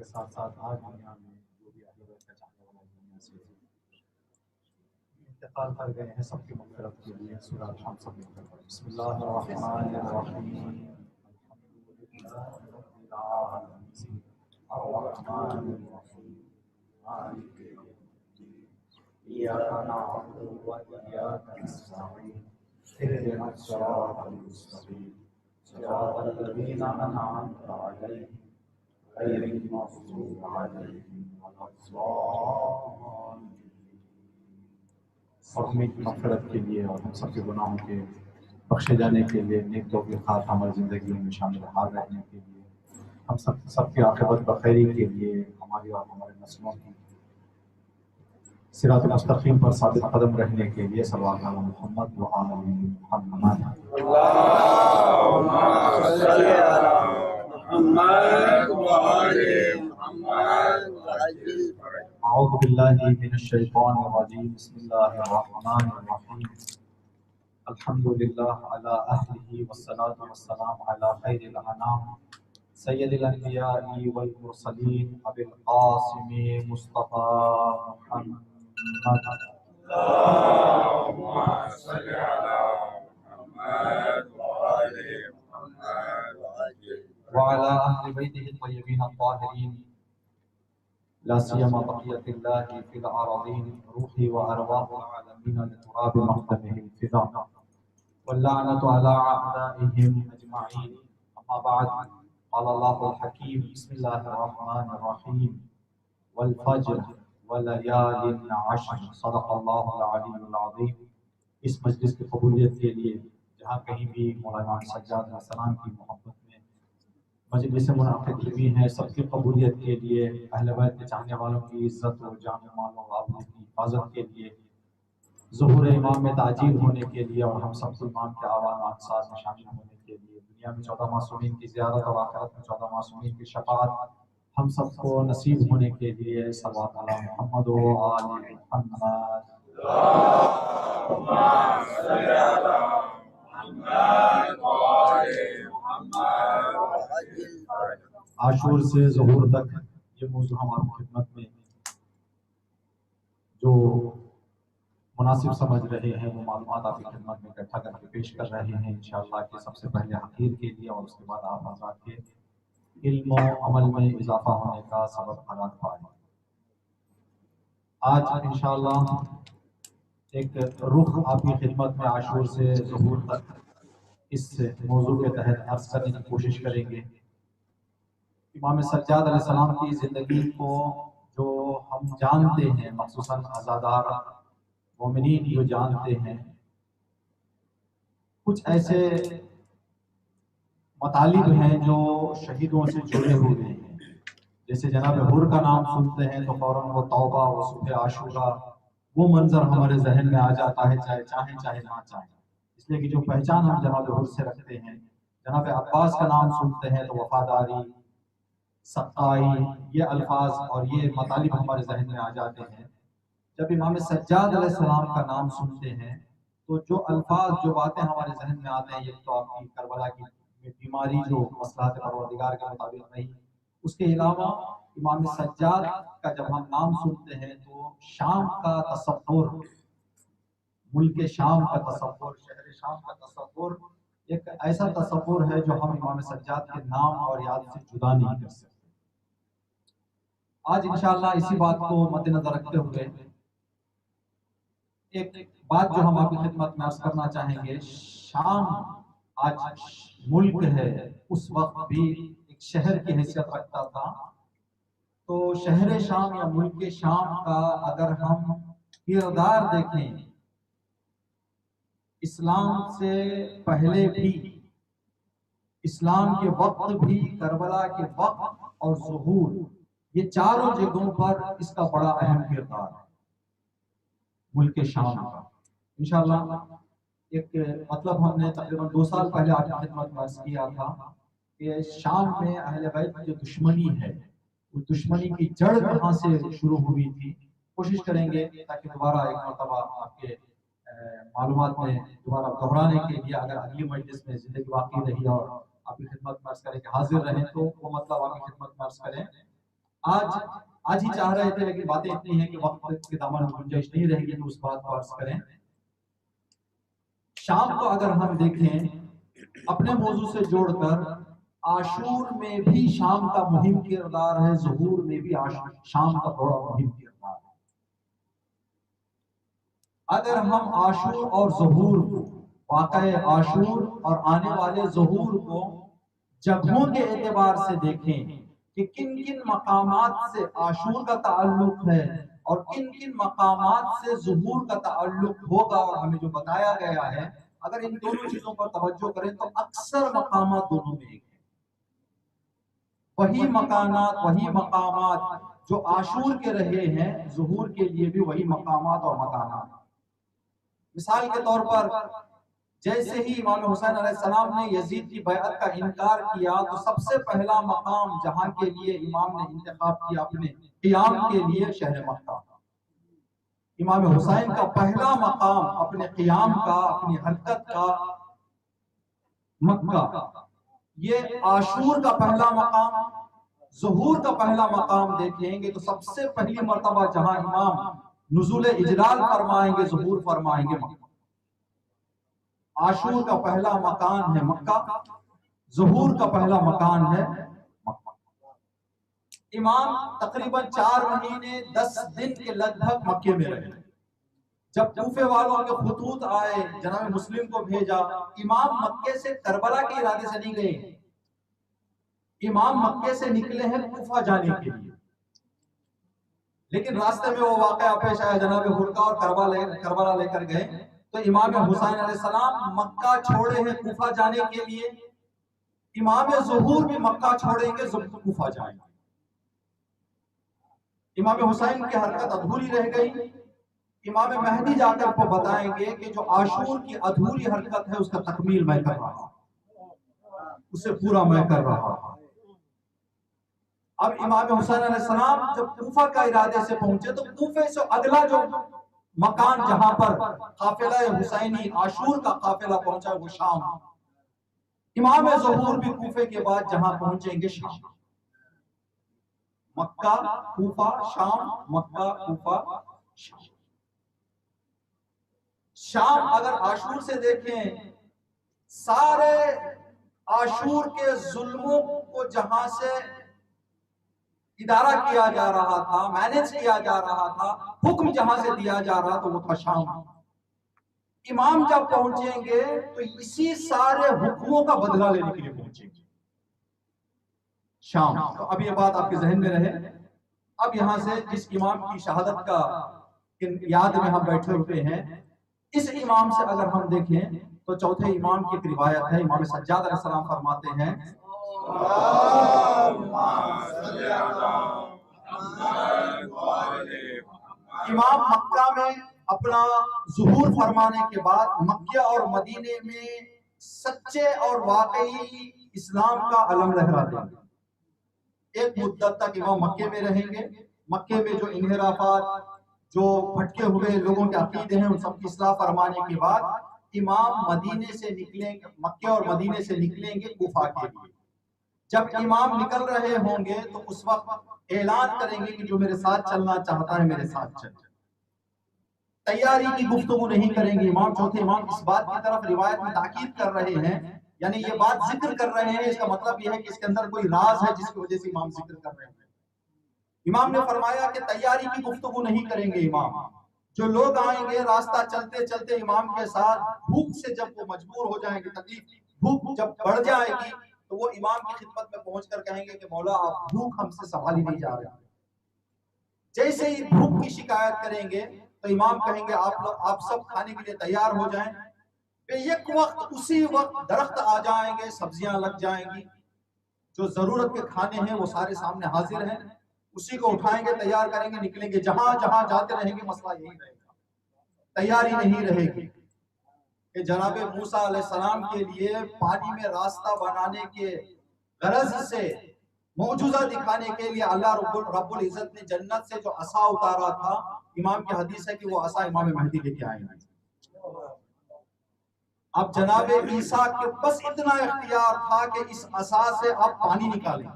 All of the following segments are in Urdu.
کے ساتھ ساتھ آج دنیا میں جو بھی اہل بیت کا چاہنے والا دنیا سے انتقال کر گئے ہیں، سب کی مغفرت کے لیے سورہ ہم سب مل کر پڑھیں۔ بسم اللہ الرحمن الرحیم، الحمد للہ رب العالمین، الرحمن الرحیم، مالک یوم الدین، ایاک نعبد و ایاک نستعین، اهدنا الصراط المستقیم، صراط الذین انعمت علیہم غیر المغضوب علیہم ولا الضالین۔ سب کی مغفرت کے لیے اور ہم سب کے گناہوں کے بخشے جانے کے لیے، نیک توفیقات ہماری زندگیوں میں شامل حال رہنے کے لیے، ہم سب کی عاقبت بخیری کے لیے، ہماری اور ہمارے نسلوں کی صراط مستقیم پر ثابت قدم رہنے کے لیے صلی اللہ علیہ محمد و آل محمد۔ اللهم صل على محمد وآل محمد وعجل فرجهم۔ اعوذ باللہ من الشیطان الرجیم، بسم اللہ الرحمن الرحیم، الحمد للہ علی اہلہ والصلاة والسلام علی خیر الانام سید الانبیاء والمرسلین ابی القاسم مصطفیٰ محمد۔ اللهم صل على محمد وآل محمد وعجل وعلى اہل بیتہ الطیبین الطاہرین، لا سیما بقیت اللہ فی الارضین، روحی و ارواح العالمین لتراب مقدمہ الفدا، واللعنۃ علی اعدائہم اجمعین۔ اما بعد، قال اللہ الحکیم، بسم اللہ الرحمن الرحیم، والفجر ولیال عشر، صدق اللہ العلی العظیم۔ اس مجلس کی قبولیت کے لیے جہاں کہیں بھی مولانا سجاد علیہ السلام کی محبت میں مجلس منعقد ہوئی ہیں، سب کی قبولیت کے لیے، اہل بیت کے چاہنے والوں کی عزت و جان و مال و غابت کی حفاظت کے لیے، ظہور امام میں تعجیل ہونے کے لیے، اور ہم سب کو امام کے آوان و انصار میں شامل ہونے کے لیے، دنیا میں 14 معصومین کی زیارت اور آخرت میں 14 معصومین کی شفاعت ہم سب کو نصیب ہونے کے لیے صلوات علی محمد و آل محمد۔ اللهم صل على محمد وآل محمد وعجل فرجهم۔ عاشور سے ظہور تک یہ موضوع ہم آپ کی خدمت میں جو مناسب سمجھ رہے ہیں وہ معلومات آپ کی خدمت میں اکٹھا کر کے پیش کر رہے ہیں انشاءاللہ، کہ سب سے پہلے حقیر کے لیے اور اس کے بعد آپ حضرات کے علم و عمل میں اضافہ ہونے کا سبب قرار پائے۔ آج انشاءاللہ ایک رخ آپ کی خدمت میں عاشور سے ظہور تک اس موضوع کے تحت عرض کرنے کی کوشش کریں گے۔ امام سجاد علیہ السلام کی زندگی کو جو ہم جانتے ہیں، مخصوصاً عزادار مومنین جو جانتے ہیں، کچھ ایسے مطالب ہیں جو شہیدوں سے جڑے ہوئے ہیں۔ جیسے جناب حر کا نام سنتے ہیں تو فوراً وہ توبہ، وہ صبح عاشورہ، وہ منظر ہمارے ذہن میں آ جاتا ہے، چاہے چاہیں چاہے نہ چاہیں، اس لیے کہ جو پہچان ہم جناب حر سے رکھتے ہیں۔ جناب عباس کا نام سنتے ہیں تو وفاداری، سقائی، یہ الفاظ اور یہ مطالب ہمارے ذہن میں آ جاتے ہیں۔ جب امام سجاد علیہ السلام کا نام سنتے ہیں تو جو الفاظ، جو باتیں ہمارے ذہن میں آتے ہیں، یہ تو آپ کی کربلا کی بیماری جو مصلحت پروردگار کے مطابق نہیں، اس کے علاوہ امام سجاد کا جب ہم نام سنتے ہیں تو شام کا تصور، ملک شام کا تصور، شہر شام کا تصور ایک ایسا تصور ہے جو ہم امام سجاد کے نام اور یاد سے جدا نہیں کر سکتے۔ آج انشاءاللہ اسی بات کو مد نظر رکھتے ہوئے ایک بات جو ہم آپ کی خدمت میں عرض کرنا چاہیں گے۔ شام آج ملک ہے، اس وقت بھی ایک شہر کی حیثیت رکھتا تھا۔ تو شہر شام یا ملک شام کا اگر ہم کردار دیکھیں، اسلام سے پہلے بھی، اسلام کے وقت بھی، کربلا کے وقت اور ظہور، یہ چاروں جگہوں پر اس کا بڑا اہم کردار ہے ملک شام کا۔ انشاءاللہ ایک مطلب ہم نے تقریباً 2 سال پہلے آپ کی خدمت میں عرض کیا تھا کہ شام میں اہل بیت کی جو دشمنی ہے، وہ دشمنی کی جڑ کہاں سے شروع ہوئی تھی، کوشش کریں گے تاکہ دوبارہ ایک مرتبہ آپ کے معلومات میں دوبارہ دہرانے کے لیے، اگر اگلی مجلس میں زندگی باقی رہی اور آپ کی خدمت میں عرض کریں کہ حاضر رہیں تو وہ مطلب آپ کی خدمت میں عرض کریں آج ہی چاہ رہے تھے لیکن باتیں اتنی ہیں کہ وقت کے دامن میں گنجائش نہیں رہے گی تو اس بات کو عرض کریں. شام کو اگر ہم دیکھیں اپنے موضوع سے جوڑ کر، عاشور میں بھی شام کا مہم کردار ہے، ظہور میں بھی شام کا بڑا مہم کردار ہے. اگر ہم عاشور اور ظہور کو، واقع عاشور اور آنے والے ظہور کو جگہوں کے اعتبار سے دیکھیں کہ کن کن مقامات سے عاشور کا تعلق ہے اور کن کن مقامات سے ظہور کا تعلق ہوگا، اور ہمیں جو بتایا گیا ہے، اگر ان دونوں چیزوں پر توجہ کریں تو اکثر مقامات دونوں میں ایک ہیں. وہی مکانات، وہی مقامات جو عاشور کے رہے ہیں، ظہور کے لیے بھی وہی مقامات اور مکانات. مثال کے طور پر جیسے ہی امام حسین علیہ السلام نے یزید کی بیعت کا انکار کیا تو سب سے پہلا مقام جہاں کے لیے امام نے انتخاب کیا اپنے قیام کے لیے، شہر مکہ. امام حسین کا پہلا مقام اپنے قیام کا، اپنی حرکت کا مکہ. یہ عاشور کا پہلا مقام. ظہور کا پہلا مقام دیکھیں گے تو سب سے پہلی مرتبہ جہاں امام نزول اجلال فرمائیں گے، ظہور فرمائیں گے، مکہ. عاشور کا پہلا مکان ہے مکہ، ظہور کا پہلا مکان ہے مکہ. امام تقریباً 4 مہینے 10 دن کے لگ بھگ مکے میں رہے. جب کوفے والوں کے خطوط آئے، جناب مسلم کو بھیجا. امام مکے سے کربلا کے ارادے سے نہیں گئے، امام مکے سے نکلے ہیں کوفہ جانے کے لیے، لیکن راستے میں وہ واقعہ پیش آیا، جناب ہرقہ اور کربلا لے کر گئے. تو امام حسین علیہ السلام مکہ چھوڑے ہیں کوفہ جانے کے لیے، امام ظہور بھی مکہ چھوڑیں گے، کوفہ جائیں گے. امام حسین کی حرکت ادھوری رہ گئی. امام مہدی جا کر کو بتائیں گے کہ جو عاشور کی ادھوری حرکت ہے اس کا تکمیل میں کر رہا ہوں، اسے پورا میں کر رہا ہوں. اب امام حسین علیہ السلام جب کوفہ کا ارادے سے پہنچے تو کوفے سے اگلا جو مکان جہاں پر قافلہ حسینی عاشور کا قافلہ پہنچا وہ شام. امام ظہور بھی کوفے کے بعد جہاں پہنچیں گے شام. مکہ کوفہ شام، مکہ کوفہ شام. شام اگر عاشور سے دیکھیں، سارے عاشور کے ظلموں کو جہاں سے ادارہ کیا جا رہا تھا، مینج کیا جا رہا تھا، حکم جہاں سے دیا جا رہا تھا وہ تھا شام. امام جب پہنچیں گے تو اسی سارے حکموں کا بدلہ لینے کے لیے پہنچیں گے شام. تو اب یہ بات آپ کے ذہن میں رہے. اب یہاں سے جس امام کی شہادت کا یاد میں ہم بیٹھے ہوئے ہیں، اس امام سے اگر ہم دیکھیں تو چوتھے امام کی ایک روایت ہے. امام سجاد علیہ السلام فرماتے ہیں امام مکہ میں اپنا ظہور فرمانے کے بعد مکہ اور مدینے میں سچے اور واقعی اسلام کا علم لہرا دیں گے. ایک مدت تک امام مکے میں رہیں گے. مکے میں جو انحرافات، جو بھٹکے ہوئے لوگوں کے عقیدے ہیں، ان سب کی اصلاح فرمانے کے بعد امام مدینے سے نکلیں گے، مکے اور مدینے سے نکلیں گے کوفہ کے لیے. جب امام نکل رہے ہوں گے تو اس وقت اعلان کریں گے کہ جو میرے ساتھ چلنا چاہتا ہے میرے ساتھ چلے. تیاری کی گفتگو نہیں کریں گے. امام چوتھے امام اس بات کی طرف روایت میں تاکید کر رہے ہیں، یعنی یہ بات ذکر کر رہے ہیں، اس کا مطلب یہ ہے کہ اس کے اندر کوئی راز ہے جس کی وجہ سے امام ذکر کر رہے ہیں. امام نے فرمایا کہ تیاری کی گفتگو نہیں کریں گے امام. جو لوگ آئیں گے راستہ چلتے چلتے امام کے ساتھ، بھوک سے جب وہ مجبور ہو جائیں گے، تکلیف بھوک جب بڑھ جائے گی تو وہ امام کی خدمت میں پہنچ کر کہیں گے کہ مولا آپ بھوک ہم سے سنبھالی نہیں جا رہے. جیسے ہی بھوک کی شکایت کریں گے تو امام کہیں گے آپ سب کھانے کے لیے تیار ہو جائیں. یک وقت اسی وقت درخت آ جائیں گے، سبزیاں لگ جائیں گی، جو ضرورت کے کھانے ہیں وہ سارے سامنے حاضر ہیں. اسی کو اٹھائیں گے، تیار کریں گے، نکلیں گے. جہاں جہاں جاتے رہیں گے مسئلہ یہی رہے گا، تیاری نہیں رہے گی. کہ جناب موسیٰ علیہ السلام کے لیے پانی میں راستہ بنانے کے غرض سے، معجزہ دکھانے کے لیے اللہ رب العزت نے جنت سے جو عصا اتارا تھا، امام کی حدیث ہے کہ وہ عصا امام مہدی لے کے آئیں گے. اب جناب عیسیٰ کے بس اتنا اختیار تھا کہ اس عصا سے آپ پانی نکالیں.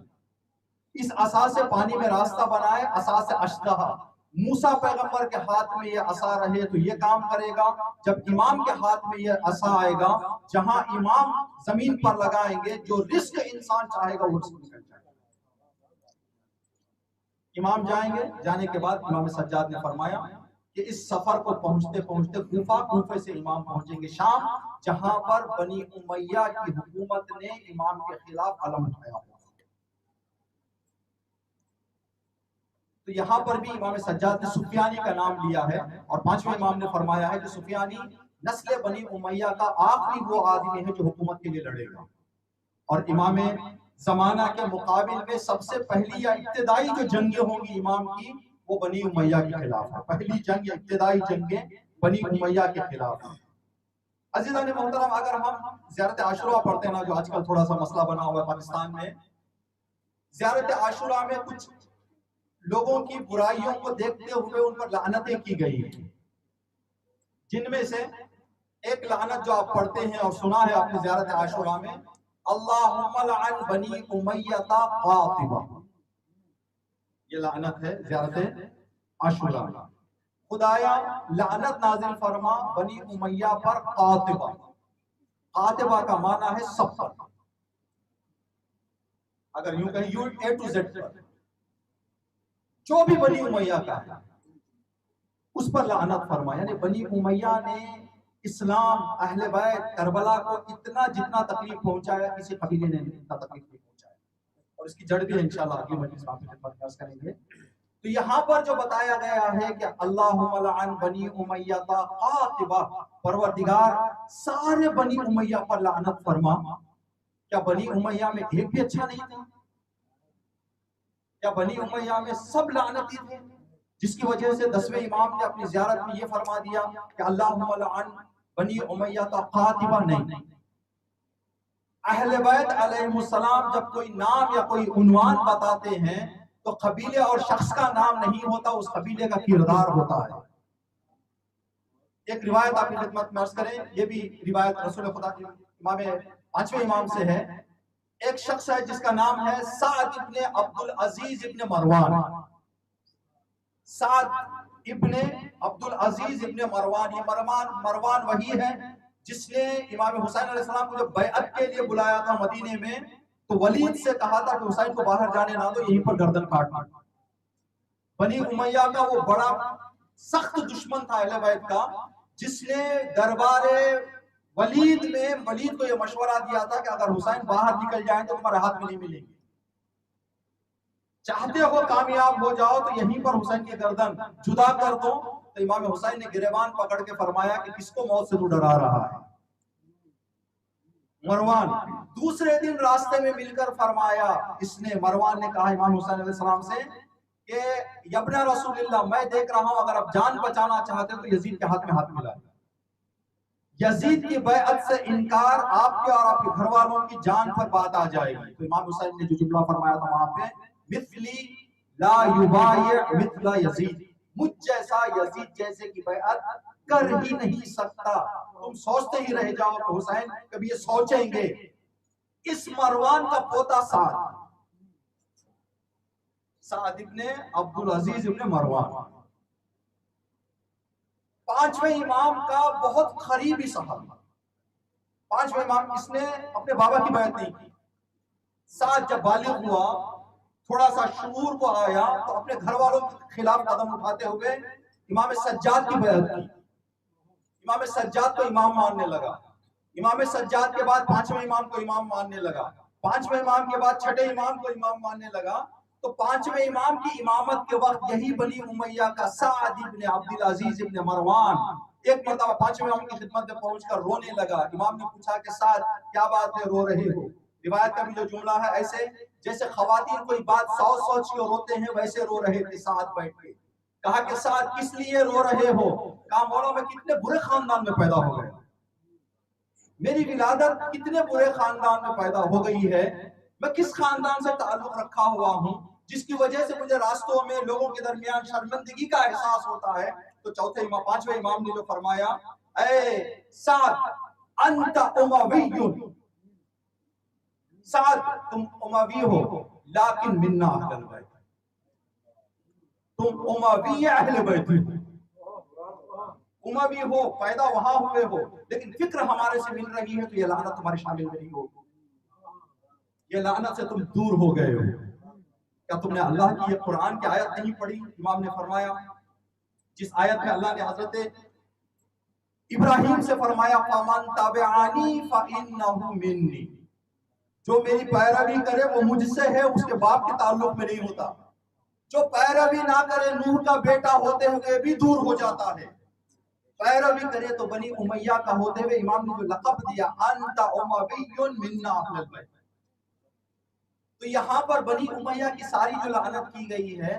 اس عصا سے پانی میں راستہ بنائے، عصا سے اشتہا، موسیٰ پیغمبر کے ہاتھ میں یہ عصا رہے تو یہ کام کرے گا، جب امام کے ہاتھ میں یہ عصا آئے گا، جہاں امام زمین پر لگائیں گے جو رزق انسان چاہے گا وہ رزق نکل جائے گا۔ امام جائیں گے، جانے کے بعد امام سجاد نے فرمایا کہ اس سفر کو پہنچتے پہنچتے کوفہ سے امام پہنچیں گے شام، جہاں پر بنی امیہ کی حکومت نے امام کے خلاف علم اٹھایا ہوا۔ تو یہاں پر بھی امام سجاد نے سفیانی کا نام لیا ہے، اور پانچویں امام نے فرمایا ہے کہ سفیانی نسل بنی امیہ کا آخری وہ آدمی ہے جو حکومت کے لیے لڑے گا، اور امام زمانہ کے مقابل میں سب سے پہلی یا ابتدائی جو جنگیں ہوں گی امام کی وہ بنی امیہ کے خلاف ہے، پہلی جنگ یا ابتدائی جنگیں بنی امیہ کے خلاف ہیں۔ عزیزان محترم، اگر ہم زیارت عاشوراء پڑھتے ہیں نا، جو آج کل تھوڑا سا مسئلہ بنا ہوا ہے پاکستان میں، زیارت عاشوراء میں کچھ لوگوں کی برائیوں کو دیکھتے ہوئے ان پر لعنتیں کی گئی، جن میں سے ایک لعنت جو آپ پڑھتے ہیں اور سنا ہے آپ نے زیارت عاشوراء میں، اللہم لعن بنی امیہ قاطبہ، یہ لعنت ہے زیارت عاشوراء۔ خدایا لعنت نازل فرما بنی امیہ پر قاطبہ، قاطبہ کا معنی ہے سب پر، اگر یوں کہیں یوں اے ٹو زیڈ پر، جو بھی بنی امیہ کا ہے اس پر لعنت فرما۔ یعنی بنی امیہ نے اسلام، اہل بیت، کربلا کو اتنا جتنا تکلیف پہنچایا کسی قبیلے نے اتنا تکلیف نہیں پہنچایا، اور اس کی جڑ بھی انشاءاللہ اگلی مجلس میں خدمت پیش کریں گے۔ تو یہاں پر جو بتایا گیا ہے کہ اللہم لعن بنی امیہ قاطبہ، پروردگار سارے بنی امیہ پر لعنت فرما۔ کیا بنی امیہ میں ایک بھی اچھا نہیں تھا؟ کیا بنی امیہ میں سب لعنتی تھے؟ جس کی وجہ سے 10ویں امام نے اپنی زیارت میں یہ فرما دیا کہ اللہم لعن بنی امیہ قاطبہ نہیں۔ اہل بیت علیہ السلام جب کوئی نام یا کوئی عنوان بتاتے ہیں تو قبیلے اور شخص کا نام نہیں ہوتا، اس قبیلے کا کردار ہوتا ہے۔ ایک روایت آپ کی خدمت میں عرض کریں، یہ بھی روایت رسول خدا کی امام پانچویں امام سے ہے۔ ایک شخص ہے جس کا نام ہے سعد ابن عبد العزیز ابن مروان۔ سعد ابن عبد العزیز ابن مروان، یہ مروان وہی ہے جس نے امام حسین علیہ السلام کو جب بیعت کے لیے بلایا تھا مدینے میں تو ولید سے کہا تھا کہ حسین کو باہر جانے نہ دو، یہیں پر گردن کاٹنا۔ بنی امیہ کا وہ بڑا سخت دشمن تھا اہل بیت کا، جس نے دربار ولید میں ولید کو یہ مشورہ دیا تھا کہ اگر حسین باہر نکل جائیں تو تمہارے ہاتھ میں نہیں ملیں گے، چاہتے ہو کامیاب ہو جاؤ تو یہیں پر حسین کی گردن جدا کر دو۔ تو امام حسین نے گریبان پکڑ کے فرمایا کہ کس کو موت سے تو ڈرا رہا ہے؟ مروان۔ دوسرے دن راستے میں مل کر فرمایا، اس نے مروان نے کہا امام حسین علیہ السلام سے کہ یبن رسول اللہ، میں دیکھ رہا ہوں اگر آپ جان بچانا چاہتے تو یزید کے ہاتھ میں ہاتھ ملا۔ یزید کی بیعت سے انکار آپ کے اور آپ کے گھر والوں کی جان پر بات آ جائے گی۔ تو امام حسین نے جو جملہ فرمایا تھا وہاں پہ، مثلی لا یبایع مثل یزید، مجھ جیسا یزید جیسے کی بیعت کر ہی نہیں سکتا، تم سوچتے ہی رہ جاؤ۔ تو حسین کبھی یہ سوچیں گے۔ اس مروان کا پوتا سعد ابن عبد العزیز ابن مروان، پانچویں امام کا بہت قریبی صحابی، پانچویں امام، اس نے اپنے بابا کی بیعت نہیں کی۔ سعد جب بالغ ہوا، تھوڑا سا شعور کو آیا تو اپنے گھر والوں کے خلاف قدم اٹھاتے ہوئے امام سجاد کی بیعت کی۔ امام سجاد کو امام ماننے لگا، امام سجاد کے بعد پانچویں امام کو امام ماننے لگا، پانچویں امام کے بعد چھٹے امام کو امام ماننے لگا۔ تو پانچویں امام کی امامت کے وقت یہی بنی امیہ کا سعد ابن عبد العزیز ابن مروان ایک مرتبہ پانچویں امام کی خدمت میں پہنچ کر رونے لگا۔ امام نے پوچھا کہ سعد کیا بات ہے، رو رہے ہو؟ روایت کا بھی جو جملہ ہے، ایسے جیسے خواتین کوئی بات سوچ سوچ کے روتے ہیں ویسے رو رہے تھے سعد بیٹھ کے۔ کہا کہ سعد کس لیے رو رہے ہو؟ کہا مولا میں کتنے برے خاندان میں پیدا ہو گئے، میری ولادت کتنے برے خاندان میں پیدا ہو گئی ہے، میں کس خاندان سے تعلق رکھا ہوا ہوں جس کی وجہ سے مجھے راستوں میں لوگوں کے درمیان شرمندگی کا احساس ہوتا ہے۔ تو پانچویں امام نے جو فرمایا، اے سعد انت اموی، سعد تم اموی ہو، لیکن منا اہل البیت، تم اموی اہل بیت ہو، اموی ہو، پیدا وہاں ہوئے ہو، لیکن فکر ہمارے سے مل رہی ہے تو یہ لعنت تمہارے شامل نہیں ہوگی، یہ لعنت سے تم دور ہو گئے ہو۔ کیا تم نے اللہ کی یہ قرآن کی آیت نہیں پڑھی؟ امام نے فرمایا جس آیت میں اللہ نے حضرت ابراہیم سے فرمایا فَمَن تَبِعَنِي فَإِنَّهُ مِنِّي، جو میری پیروی کرے وہ مجھ سے ہے، اس کے باپ کے تعلق میں نہیں ہوتا، جو پیروی نہ کرے نوح کا بیٹا ہوتے ہوئے بھی دور ہو جاتا ہے، پیروی کرے تو بنی امیہ کا ہوتے ہوئے امام نے جو لقب دیا انت اموی منا اہل البیت، تو یہاں پر بنی امیہ کی ساری جو لعنت کی گئی ہے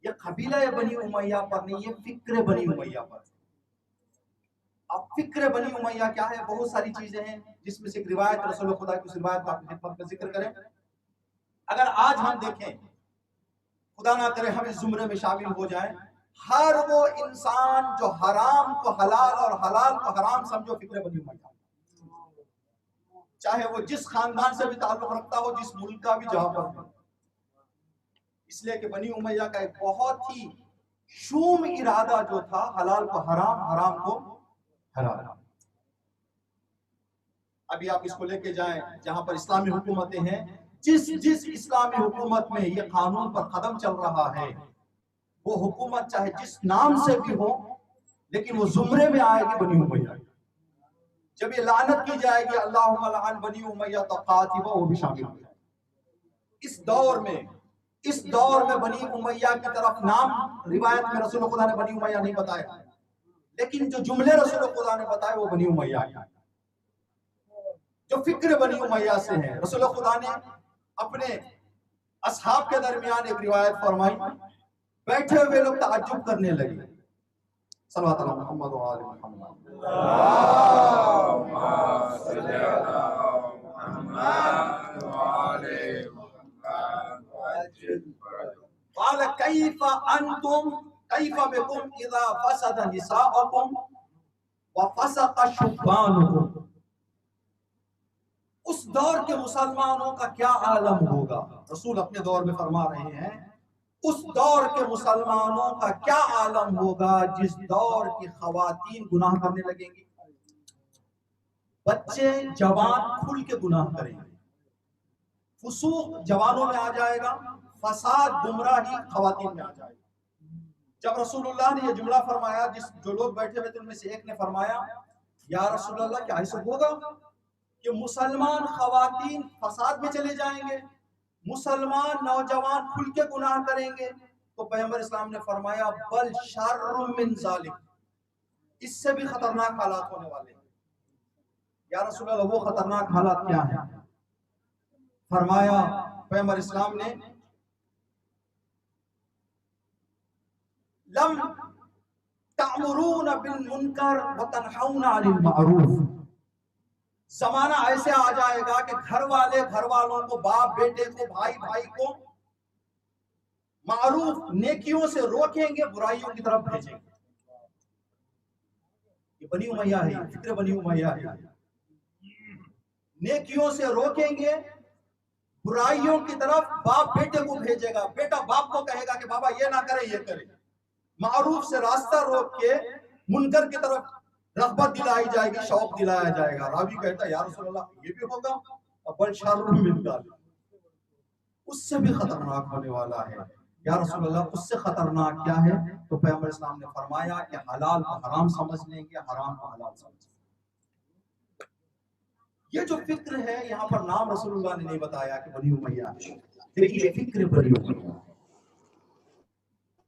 یہ قبیلہ بنی امیہ پر نہیں، یہ فکر بنی امیہ پر۔ اب فکر بنی امیہ کیا ہے؟ بہت ساری چیزیں ہیں جس میں سے ایک روایت رسول خدا کی اس روایت کا اپنی خدمت میں ذکر کریں۔ اگر آج ہم دیکھیں، خدا نہ کرے ہم اس زمرے میں شامل ہو جائیں، ہر وہ انسان جو حرام کو حلال اور حلال کو حرام سمجھو فکر بنی امیہ، چاہے وہ جس خاندان سے بھی تعلق رکھتا ہو، جس ملک کا بھی جہاں پر ہو، اس لیے کہ بنی امیہ کا ایک بہت ہی شوم ارادہ جو تھا حلال کو حرام، حرام کو حلال۔ ابھی آپ اس کو لے کے جائیں جہاں پر اسلامی حکومتیں ہیں، جس اسلامی حکومت میں یہ قانون پر قدم چل رہا ہے، وہ حکومت چاہے جس نام سے بھی ہو لیکن وہ زمرے میں آئے گی بنی امیہ۔ جب یہ لعنت کی جائے گی اللہم لعن بنی امیہ تو قاتبہ، وہ بھی شامل ہو جائے گی۔ اس دور میں بنی امیہ کی طرف نام روایت میں رسول خدا نے بنی امیہ نہیں بتایا، لیکن جو جملے رسول خدا نے بتائے وہ بنی امیہ ہیں، جو فکر بنی امیہ سے ہیں۔ رسول خدا نے اپنے اصحاب کے درمیان ایک روایت فرمائی، بیٹھے ہوئے لوگ تعجب کرنے لگے، صلوات اللہ محمد و آل محمد، اللہم صل علی محمد و آل محمد وعجل فرجهم۔ قال کیف انتم کیف بکم اذا فسد نساءکم وفسق شبانکم، اس دور کے مسلمانوں کا کیا عالم ہوگا؟ رسول اپنے دور میں فرما رہے ہیں اس دور کے مسلمانوں کا کیا عالم ہوگا جس دور کی خواتین گناہ کرنے لگیں گی، بچے جوان کھل کے گناہ کریں گے، فسوق جوانوں میں آ جائے گا، فساد گمراہی خواتین میں آ جائے گا۔ جب رسول اللہ نے یہ جملہ فرمایا، جو لوگ بیٹھے ہوئے تھے ان میں سے ایک نے فرمایا یا رسول اللہ کیا ایسا ہوگا کہ مسلمان خواتین فساد میں چلے جائیں گے، مسلمان نوجوان کھل کے گناہ کریں گے؟ تو پیغمبر اسلام نے فرمایا بل شر من ذالک، اس سے بھی خطرناک حالات ہونے والے ہیں۔ یا رسول اللہ وہ خطرناک حالات کیا ہیں؟ فرمایا پیغمبر اسلام نے لم تأمرون بالمنکر وتنہون عن المعروف، زمانہ ایسے آ جائے گا کہ گھر والے گھر والوں کو، باپ بیٹے کو، بھائی بھائی کو معروف نیکیوں سے روکیں گے، برائیوں کی طرف بھیجیں گے۔ یہ بنی امیہ ہے، فکر بنی امیہ ہے۔ نیکیوں سے روکیں گے، برائیوں کی طرف باپ بیٹے کو بھیجے گا، بیٹا باپ کو کہے گا کہ بابا یہ نہ کرے یہ کرے، معروف سے راستہ روک کے منکر کی طرف رغبت دلائی جائے گی، شوق دلایا جائے گا۔ راوی کہتا ہے یا رسول اللہ یہ بھی ہوگا؟ بل شر من ذالک، اس سے بھی خطرناک ہونے والا ہے۔ یا رسول اللہ اس سے خطرناک کیا ہے؟ تو پیغمبر اسلام نے فرمایا کہ حلال کو حرام سمجھ لیں گے، حرام کو حلال سمجھ لیں گے۔ یہ جو فکر ہے یہاں پر نام رسول اللہ نے نہیں بتایا کہ بنی امیہ ہے، دیکھیے فکر بنی امیہ،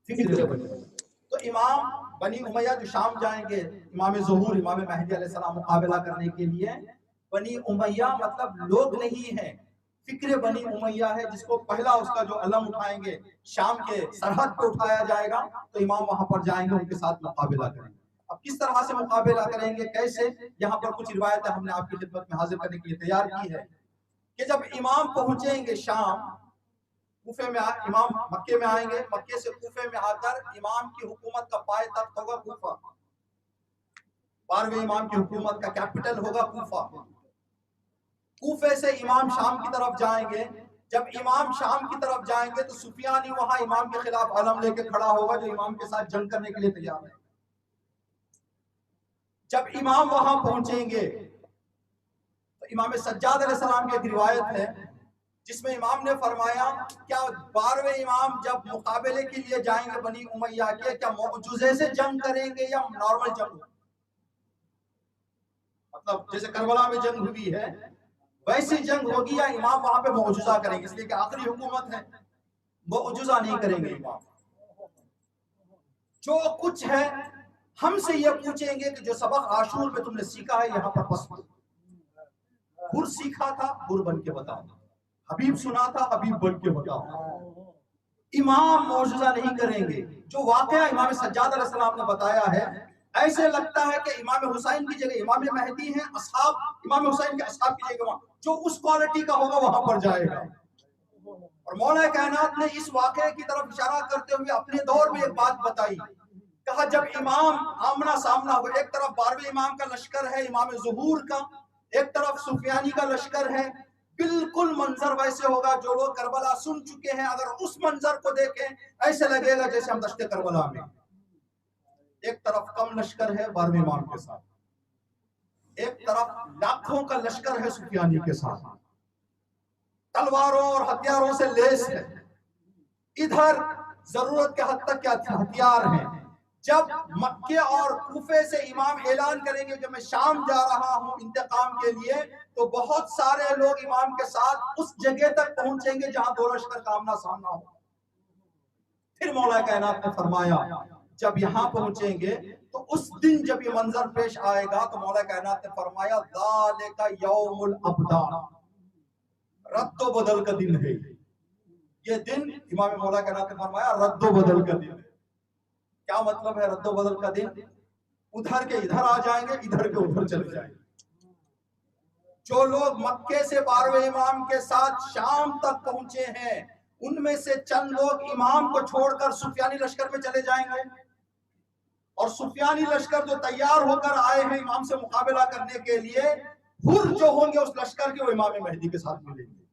فکر بنی امیہ۔ تو امام بنی امیہ جو شام جائیں گے، امام ظہور امام مہدی علیہ السلام مقابلہ کرنے کے لیے، بنی امیہ مطلب لوگ نہیں ہیں، فکر بنی امیہ ہے، جس کو پہلا اس کا جو علم اٹھائیں گے شام کے سرحد پہ اٹھایا جائے گا تو امام وہاں پر جائیں گے، ان کے ساتھ مقابلہ کریں گے۔ اب کس طرح سے مقابلہ کریں گے، کیسے؟ یہاں پر کچھ روایتیں ہم نے آپ کی خدمت میں حاضر کرنے کے لیے تیار کی ہے کہ جب امام پہنچیں گے شام، کوفے میں امام مکے میں آئیں گے، مکے سے کوفے میں آ کر امام کی حکومت کا پائے تخت ہوگا کوفہ، 12ویں امام کی حکومت کا کیپٹل ہوگا کوفہ۔ کوفے سے امام شام کی طرف جائیں گے، جب امام شام کی طرف جائیں گے تو سفیانی وہاں امام کے خلاف علم لے کے کھڑا ہوگا جو امام کے ساتھ جنگ کرنے کے لیے تیار ہے. جب امام وہاں پہنچیں گے تو امام سجاد علیہ السلام کی ایک روایت ہے جس میں امام نے فرمایا کیا 12ویں امام جب مقابلے کے لیے جائیں گے بنی امیہ کے کیا معجزے سے جنگ کریں گے یا نارمل جنگ؟ مطلب جیسے کربلا میں جنگ ہوئی ہے ویسی جنگ ہوگی یا امام وہاں پہ معجزہ کریں گے؟ اس لیے کہ آخری حکومت ہے، معجزہ نہیں کریں گے امام. جو کچھ ہے ہم سے یہ پوچھیں گے کہ جو سبق عاشور میں تم نے سیکھا ہے یہاں پر پس گر سیکھا تھا گر بن کے بتاؤ، حبیب سنا تھا حبیب بن کے بتاؤ. امام معجزہ نہیں کریں گے. جو واقعہ امام سجاد علیہ السلام نے بتایا ہے ایسے لگتا ہے کہ امام حسین کی جگہ امام مہدی ہیں، اصحاب امام حسین کے اصحاب کی جگہ جو اس کوالٹی کا ہوگا وہاں پر جائے گا. اور مولا کائنات نے اس واقعے کی طرف اشارہ کرتے ہوئے اپنے دور میں ایک بات بتائی. کہا جب امام آمنا سامنا ہو، ایک طرف 12ویں امام کا لشکر ہے امام ظہور کا، ایک طرف سفیانی کا لشکر ہے، بالکل منظر ویسے ہوگا جو لوگ کربلا سن چکے ہیں اگر اس منظر کو دیکھیں ایسے لگے گا جیسے ہم دشت کربلا میں. ایک طرف کم لشکر ہے 12ویں امام کے ساتھ، ایک طرف لاکھوں کا لشکر ہے سفیانی کے ساتھ، تلواروں اور ہتھیاروں سے لیس ہے. ادھر ضرورت کے حد تک کیا ہتھیار ہیں. جب مکے اور کوفے سے امام اعلان کریں گے کہ میں شام جا رہا ہوں انتقام کے لیے، تو بہت سارے لوگ امام کے ساتھ اس جگہ تک پہنچیں گے جہاں دو لشکر کا آمنا سامنا ہو. پھر مولا کائنات نے فرمایا جب یہاں پہنچیں گے تو اس دن جب یہ منظر پیش آئے گا تو مولا کائنات نے فرمایا ذالک یوم الابدال، رد و بدل کا دن ہے. یہ دن امام مولا کائنات نے فرمایا رد و بدل کا دن ہے. کیا مطلب ہے رد و بدل کا دن؟ ادھر کے ادھر آ جائیں گے، ادھر کے ادھر چلے جائیں گے. جو لوگ مکے سے 12ویں امام کے ساتھ شام تک پہنچے ہیں ان میں سے چند لوگ امام کو چھوڑ کر سفیانی لشکر میں چلے جائیں گے، اور سفیانی لشکر جو تیار ہو کر آئے ہیں امام سے مقابلہ کرنے کے لیے، ہر جو ہوں گے اس لشکر کے وہ امام مہدی کے ساتھ ملیں گے.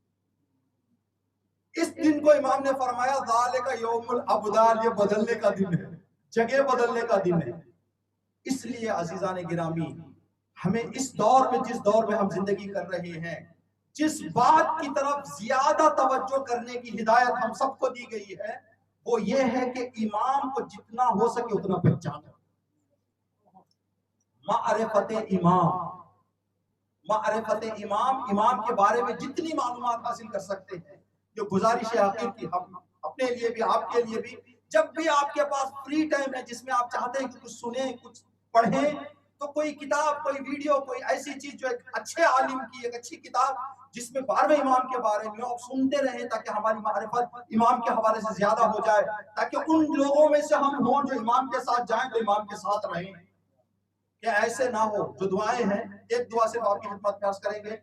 اس دن کو امام نے فرمایا ذالک یوم الابدال، یہ بدلنے کا دن ہے، جگہ بدلنے کا دن ہے. اس لیے عزیزان گرامی ہمیں اس دور میں جس دور میں ہم زندگی کر رہے ہیں جس بات کی طرف زیادہ توجہ کرنے کی ہدایت ہم سب کو دی گئی ہے وہ یہ ہے کہ امام کو جتنا ہو سکے اتنا پہچانو. معرفت امام، معرفت امام، امام کے بارے میں جتنی معلومات حاصل کر سکتے ہیں. جو گزارش ہے آخر کی ہم اپنے لیے بھی آپ کے لیے بھی، جب بھی آپ کے پاس فری ٹائم ہے جس میں آپ چاہتے ہیں کہ کچھ سنیں کچھ پڑھیں تو کوئی کتاب، کوئی ویڈیو، کوئی ایسی چیز جو ایک اچھے عالم کی ایک اچھی کتاب جس میں 12ویں امام کے بارے میں آپ سنتے رہیں تاکہ ہماری معرفت امام کے حوالے سے زیادہ ہو جائے، تاکہ ان لوگوں میں سے ہم ہوں جو امام کے ساتھ جائیں تو امام کے ساتھ رہیں. کہ ایسے نہ ہو. جو دعائیں ہیں ایک دعا صرف آپ کی خدمت میں عرض کریں گے.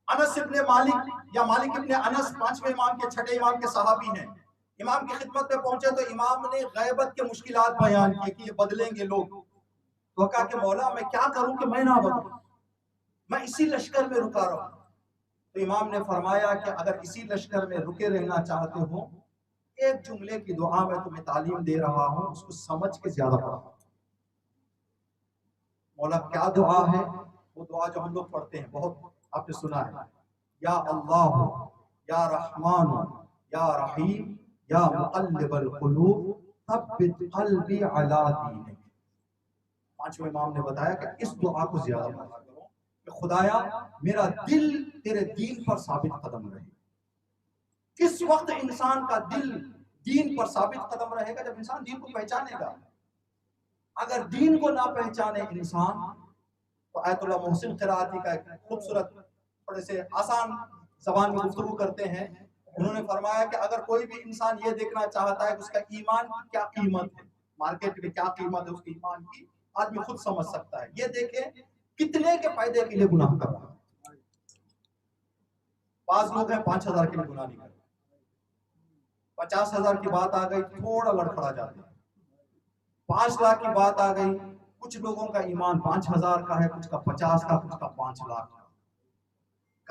انس ابن مالک یا مالک ابن انس 5ویں امام کے چھٹے امام کے صحابی ہیں. امام کی خدمت میں پہنچے تو امام نے غیبت کے مشکلات بیان کیے کہ یہ بدلیں گے لوگ. تو کہا کہ مولا میں کیا کروں کہ میں نہ بدلوں، میں اسی لشکر میں رکا رہا ہوں. تو امام نے فرمایا کہ اگر اسی لشکر میں رکے رہنا چاہتے ہو ایک جملے کی دعا میں تمہیں تعلیم دے رہا ہوں، اس کو سمجھ کے زیادہ پڑھا. مولا کیا دعا ہے؟ وہ دعا جو ہم لوگ پڑھتے ہیں بہت آپ نے سنا ہے، یا اللہ یا رحمان یا رحیم یا مقلب القلوب ثبت قلبی علی دینک. 5ویں امام نے بتایا کہ اس دعا کو زیادہ پڑھا کرو کہ خدایا میرا دل تیرے دین پر ثابت قدم رہے. کس وقت انسان کا دل دین پر ثابت قدم رہے گا؟ جب انسان دین کو پہچانے گا. اگر دین کو نہ پہچانے انسان تو آیت اللہ محسن قرآتی کا ایک خوبصورت تھوڑے سے آسان زبان میں گفتگو کرتے ہیں. انہوں نے فرمایا کہ اگر کوئی بھی انسان یہ دیکھنا چاہتا ہے کہ اس کا ایمان کی کیا قیمت ہے، مارکیٹ میں کیا قیمت ہے اس کے ایمان کی، آدمی خود سمجھ سکتا ہے. یہ دیکھیں کتنے کے فائدے کے لیے گناہ کر رہا ہے. بعض لوگ ہیں 5000 کے لیے گناہ نہیں کرتے، 50,000 کی بات آ گئی تھوڑا لڑکھڑا جاتے ہیں. 5 لاکھ کی بات آ گئی، کچھ لوگوں کا ایمان 5,000 کا ہے، کچھ کا 50 کا، کچھ کا 5 لاکھ کا.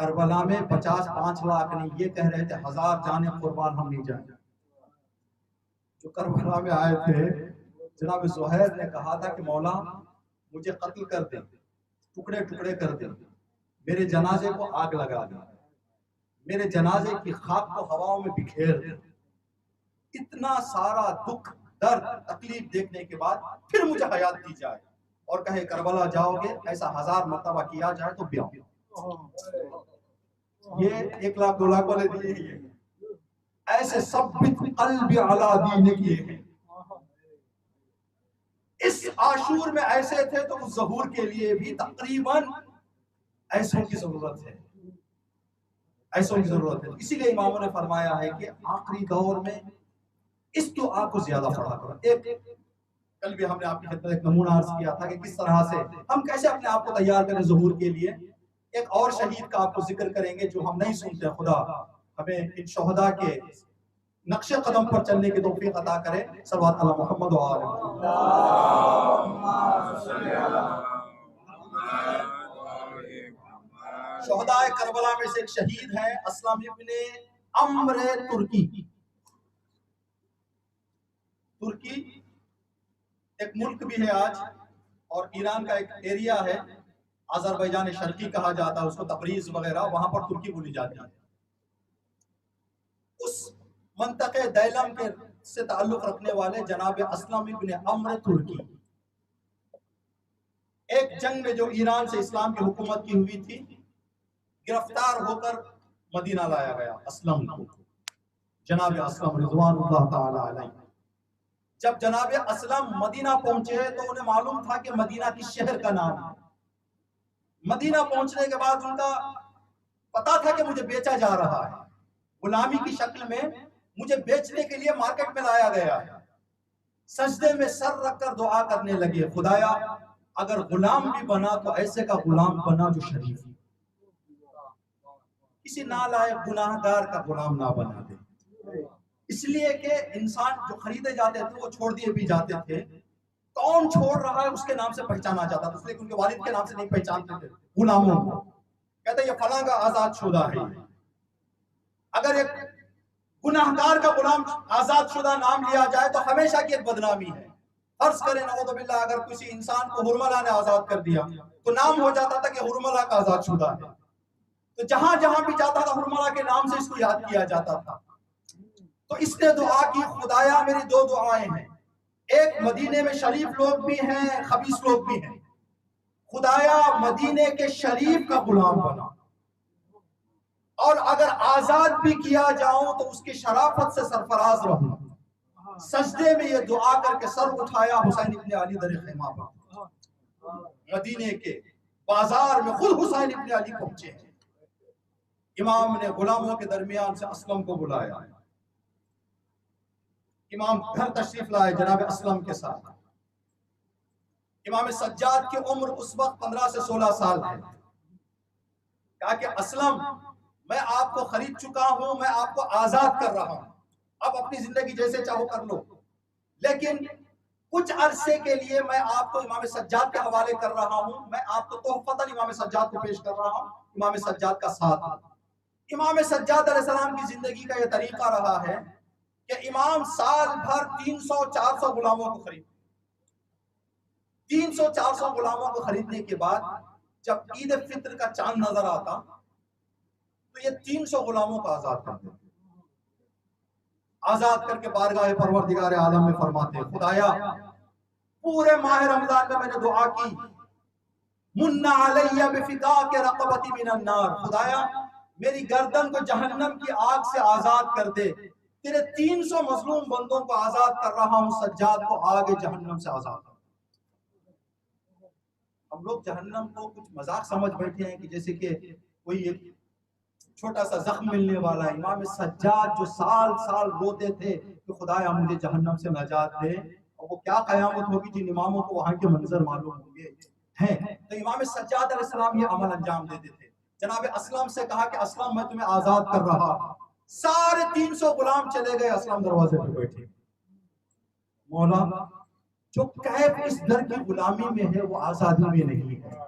کربلا میں 5 لاکھ نہیں، یہ کہہ رہے تھے 1000 جانیں قربان ہم نہیں جائیں۔ جو کربلا میں آئے تھے جناب زہیر نے کہا تھا کہ مولا مجھے قتل کر دیں، ٹکڑے ٹکڑے کر دیں، میرے جنازے کو آگ لگا دیں، میرے جنازے کی خاک کو ہواؤں میں بکھیر دیں۔ اتنا سارا دکھ درد تکلیف دیکھنے کے بعد پھر مجھے حیات دی جائے اور کہے کربلا جاؤ گے ایسا 1000 مرتبہ کیا جائے تو بیاؤ۔ یہ 1 لاکھ 2 لاکھ والے دیے ہیں، ایسے ثبت قلبی علی دین کیے ہیں۔ اس عاشور میں ایسے تھے تو اس ظہور کے لیے بھی تقریباً ایسوں کی ضرورت ہے، ایسوں کی ضرورت ہے۔ اسی لیے اماموں نے فرمایا ہے کہ آخری دور میں اس دعا کو زیادہ پڑھا کرو۔ کل بھی ہم نے آپ کی خدمت ایک نمونہ عرض کیا تھا کہ کس طرح سے ہم کیسے اپنے آپ کو تیار کریں ظہور کے لیے۔ ایک اور شہید کا آپ کو ذکر کریں گے جو ہم نہیں سنتے، خدا ہمیں ان شہداء کے نقش قدم پر چلنے کی توفیق عطا کرے۔ صلوات علی محمد و آل محمد۔ شہداء کربلا میں سے ایک شہید ہیں اسلم ابن عمرو ترکی۔ ترکی ایک ملک بھی ہے آج، اور ایران کا ایک ایریا ہے، آذربائیجان شرقی کہا جاتا ہے اس کو، تبریز وغیرہ، وہاں پر ترکی بولی جاتی ہے۔ اس منطقے دیلم کے سے تعلق رکھنے والے جناب اسلم ابن عمرو ترکی، ایک جنگ میں جو ایران سے اسلام کی حکومت کی ہوئی تھی، گرفتار ہو کر مدینہ لایا گیا اسلم کو، جناب اسلم رضوان اللہ تعالی علیہ۔ جب جناب اسلم مدینہ پہنچے تو انہیں معلوم تھا کہ مدینہ کس شہر کا نام ہے۔ مدینہ پہنچنے کے بعد ان کا پتا تھا کہ مجھے بیچا جا رہا ہے، غلامی کی شکل میں مجھے بیچنے کے لیے مارکیٹ میں لایا گیا ہے۔ سجدے میں سر رکھ کر دعا کرنے لگے، خدایا اگر غلام بھی بنا تو ایسے کا غلام بنا جو شریف، کسی نالائق گناہ گار کا غلام نہ بنا دے۔ اس لیے کہ انسان جو خریدے جاتے تھے وہ چھوڑ دیے بھی جاتے تھے، کون چھوڑ رہا ہے اس کے نام سے پہچانا جاتا تھا، اس لیے کہ ان کے والد کے نام سے نہیں پہچانتے تھے غلاموں کو، کہتے یہ فلاں کا آزاد شدہ ہے۔ اگر ایک گناہ گار کا غلام آزاد شدہ نام لیا جائے تو ہمیشہ کی ایک بدنامی ہے۔ فرض کریں نعوذ باللہ اگر کسی انسان کو حرملہ نے آزاد کر دیا تو نام ہو جاتا تھا کہ حرملہ کا آزاد شدہ ہے، تو جہاں جہاں بھی جاتا تھا حرملہ کے نام سے اس کو یاد کیا جاتا تھا۔ تو اس نے دعا کی، خدایا میری 2 دعائیں ہیں، ایک مدینے میں شریف لوگ بھی ہیں، خبیث لوگ بھی ہیں، خدایا مدینے کے شریف کا غلام بنا، اور اگر آزاد بھی کیا جاؤں تو اس کی شرافت سے سرفراز رہوں۔ سجدے میں یہ دعا کر کے سر اٹھایا، حسین ابن علی در خیمہ پر مدینے کے بازار میں خود حسین ابن علی پہنچے ہیں۔ امام نے غلاموں کے درمیان سے اسلم کو بلایا، امام گھر تشریف لائے جناب اسلم کے ساتھ۔ امام سجاد کی عمر اس وقت 15 سے 16 سال ہے۔ کہا کہ اسلم میں آپ کو خرید چکا ہوں، میں آپ کو آزاد کر رہا ہوں، اب اپنی زندگی جیسے چاہو کر لو، لیکن کچھ عرصے کے لیے میں آپ کو امام سجاد کے حوالے کر رہا ہوں، میں آپ کو تحفتاً امام سجاد کو پیش کر رہا ہوں، امام سجاد کا ساتھ۔ امام سجاد علیہ السلام کی زندگی کا یہ طریقہ رہا ہے کہ امام سال بھر 300-400 غلاموں کو خرید، 300-400 غلاموں کو خریدنے کے بعد جب عید فطر کا چاند نظر آتا تو یہ 300 غلاموں کو آزاد کر دیتے، آزاد کر کے بارگاہ پروردگار عالم میں فرماتے، خدایا پورے ماہ رمضان میں نے دعا کی، من علی بفداک رقبتی من النار، خدایا میری گردن کو جہنم کی آگ سے آزاد کر دے، تیرے 300 مظلوم بندوں کو آزاد کر رہا ہوں، سجاد کو آگ جہنم سے آزاد کر۔ ہم لوگ جہنم کو کچھ مذاق سمجھ بیٹھے ہیں کہ جیسے کہ کوئی ایک چھوٹا سا زخم ملنے والا ہے۔ امام سجاد جو سال سال روتے تھے کہ خدایا مجھے جہنم سے نجات دے، اور وہ کیا قیامت ہوگی جن اماموں کو وہاں کے منظر معلوم ہوں گے ہیں۔ تو امام سجاد علیہ السلام یہ عمل انجام دیتے تھے۔ جناب اسلم سے کہا کہ اسلم میں تمہیں آزاد کر رہا، سارے 300 غلام چلے گئے، اسلم دروازے پہ بیٹھے۔ مولا جو کیف اس در کی غلامی میں ہے وہ آزادی میں نہیں ہے،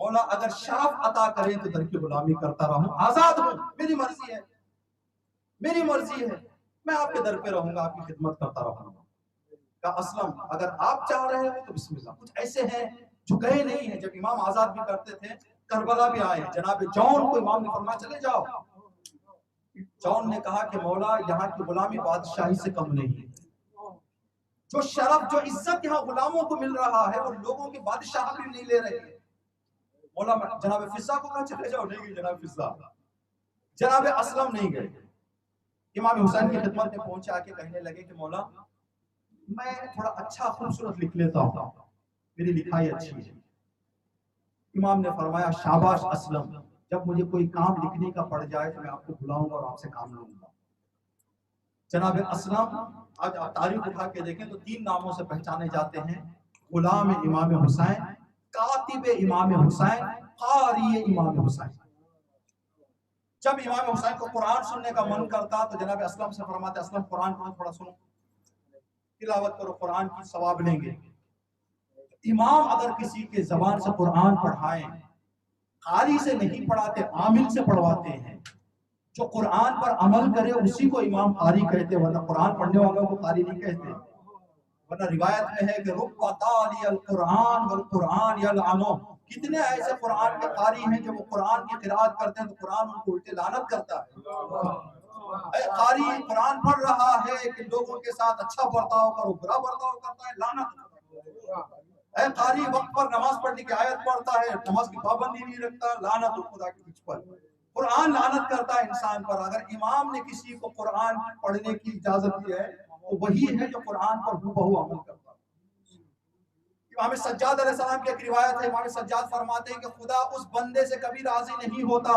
مولا اگر شرف عطا کریں تو در کی غلامی کرتا رہوں، آزاد ہوں، میری مرضی ہے، میری مرضی ہے، میں آپ کے در پہ رہوں گا، آپ کی خدمت کرتا رہوں گا۔ کہا اسلم اگر آپ چاہ رہے ہو تو بسم اللہ۔ کچھ ایسے ہیں جو گئے نہیں ہیں، جب امام آزاد بھی کرتے تھے کربلا بھی آئے، جناب جون کو امام نے فرمایا چلے جاؤ۔ جون نے کہا کہ مولا یہاں کی غلامی بادشاہی سے کم نہیں ہے، جو شرف جو عزت یہاں غلاموں کو مل رہا ہے وہ لوگوں کی بادشاہ بھی نہیں لے رہے ہیں۔ مولا جناب فضا کو کہا چلے جاؤ، نہیں گئی جناب فضا، جناب اسلم نہیں گئے۔ امام حسین کی خدمت میں پہنچے، آ کے کہنے لگے کہ مولا میں تھوڑا اچھا خوبصورت لکھ لیتا ہوں، میری لکھائی اچھی ہے۔ امام نے فرمایا شاباش اسلم، جب مجھے کوئی کام لکھنے کا پڑ جائے تو میں آپ کو بلاؤں گا اور آپ سے کام لوں گا۔ جناب اسلم آج آپ تاریخ اٹھا کے دیکھیں تو 3 ناموں سے پہچانے جاتے ہیں، غلام امام حسین، کاتب امام حسین، قاری امام حسین۔ جب امام حسین کو قرآن سننے کا من کرتا تو جناب اسلم سے فرماتے اسلم قرآن کو تھوڑا سنو، تلاوت کرو، قرآن کی ثواب لیں گے۔ امام اگر کسی کے زبان سے قرآن پڑھائیں، قاری سے نہیں پڑھاتے، عامل سے پڑھواتے ہیں، جو قرآن پر عمل کرے اسی کو امام قاری کہتے، ورنہ قرآن پڑھنے والوں کو قاری نہیں کہتے۔ ورنہ روایت میں ہے کہ رب تالی القرآن والقرآن یلعنہ، کتنے ایسے قرآن کے قاری ہیں جو وہ قرآن کی قرآت کرتے ہیں تو قرآن ان کو الٹے لعنت کرتا ہے۔ اے قاری قرآن پڑھ رہا ہے کہ لوگوں کے ساتھ اچھا برتاؤ کرو، برا برتاؤ کرتا ہے لعنت۔ اے قاری وقت پر نماز پڑھنے کی آیت پڑھتا ہے، نماز کی پابندی نہیں رکھتا، لعنت خدا کے مجھ پر۔ قرآن لعنت کرتا ہے انسان پر۔ اگر امام نے کسی کو قرآن پڑھنے کی اجازت دی ہے تو وہی ہے جو قرآن پر ہو بہو عمل کرتا ہے۔ امام سجاد علیہ السلام کی ایک روایت ہے، امام سجاد فرماتے ہیں کہ خدا اس بندے سے کبھی راضی نہیں ہوتا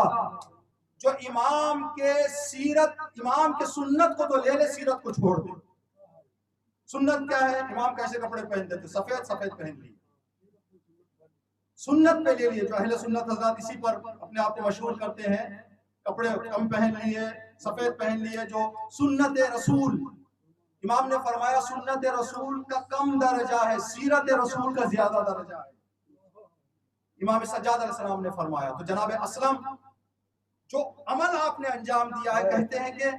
جو امام کے سیرت، امام کے سنت کو تو لے لے، سیرت کو چھوڑ دے۔ سنت کیا ہے؟ امام کیسے کپڑے پہنتے تھے؟ سفید سفید پہن لیے، سنت پہ لے لیے۔ جو اہل سنت حضرات اسی پر اپنے آپ کو مشہور کرتے ہیں، کپڑے کم پہن لیے، سفید پہن لیے، جو سنت رسول۔ امام نے فرمایا سنت رسول کا کم درجہ ہے، سیرت رسول کا زیادہ درجہ ہے۔ امام سجاد علیہ السلام نے فرمایا۔ تو جناب اسلم جو عمل آپ نے انجام دیا ہے، کہتے ہیں کہ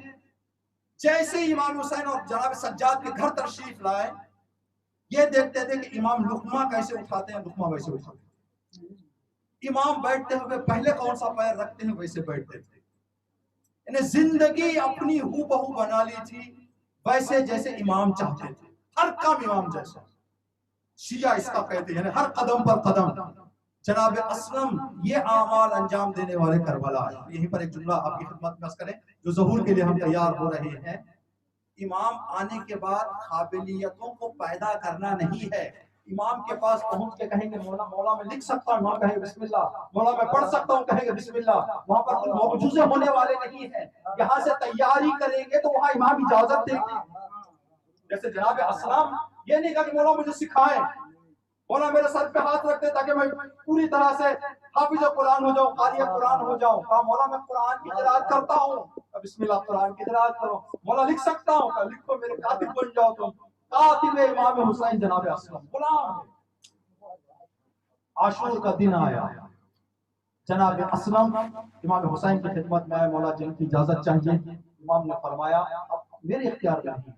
جیسے امام حسین اور جناب سجاد کے گھر تشریف لائے، یہ دیکھتے تھے کہ امام لقمہ کیسے اٹھاتے ہیں، لقمہ ویسے اٹھاتے ہیں۔ امام بیٹھتے ہوئے پہلے کون سا پیر رکھتے ہیں ویسے بیٹھتے تھے۔ انہیں زندگی اپنی ہو بہو بنا لی تھی، ویسے جیسے امام چاہتے تھے، ہر کام امام جیسا۔ شیعہ اس کا کہتے ہیں، یعنی ہر قدم پر قدم۔ جناب اسلم یہ اعمال انجام دینے والے کربلا ہے۔ یہیں پر ایک جملہ آپ کی خدمت میں عرض کریں جو ظہور کے لیے ہم تیار ہو رہے ہیں۔ امام آنے کے بعد قابلیتوں کو پیدا کرنا نہیں ہے۔ امام کے پاس پہنچ کے کہیں گے مولا مولا میں لکھ سکتا ہوں، وہاں کہیں بسم اللہ، مولا میں پڑھ سکتا ہوں، کہیں گے بسم اللہ۔ وہاں پر کوئی معجزے ہونے والے نہیں ہیں۔ یہاں سے تیاری کریں گے تو وہاں امام اجازت دیں گے۔ جیسے جناب اسلام یہ نہیں کہا کہ مولا مجھے سکھائیں، مولا میرے سر پہ ہاتھ رکھ دے تاکہ میں پوری طرح سے حافظ قرآن ہو جاؤں، قاری قرآن ہو جاؤں۔ کہا مولا میں قرآن کی قرآت کرتا ہوں، بسم اللہ قرآن کی قرآت کرو۔ مولا لکھ سکتا ہوں، کہا لکھو، میرے کاتب بن جاؤ تم۔ کاتب امام حسین جناب اسلم غلام۔ عاشور کا دن آیا، جناب اسلم امام حسین کی خدمت میں آئے، مولا جن کی اجازت چاہیے۔ امام نے فرمایا اب میرے اختیار میں نہیں،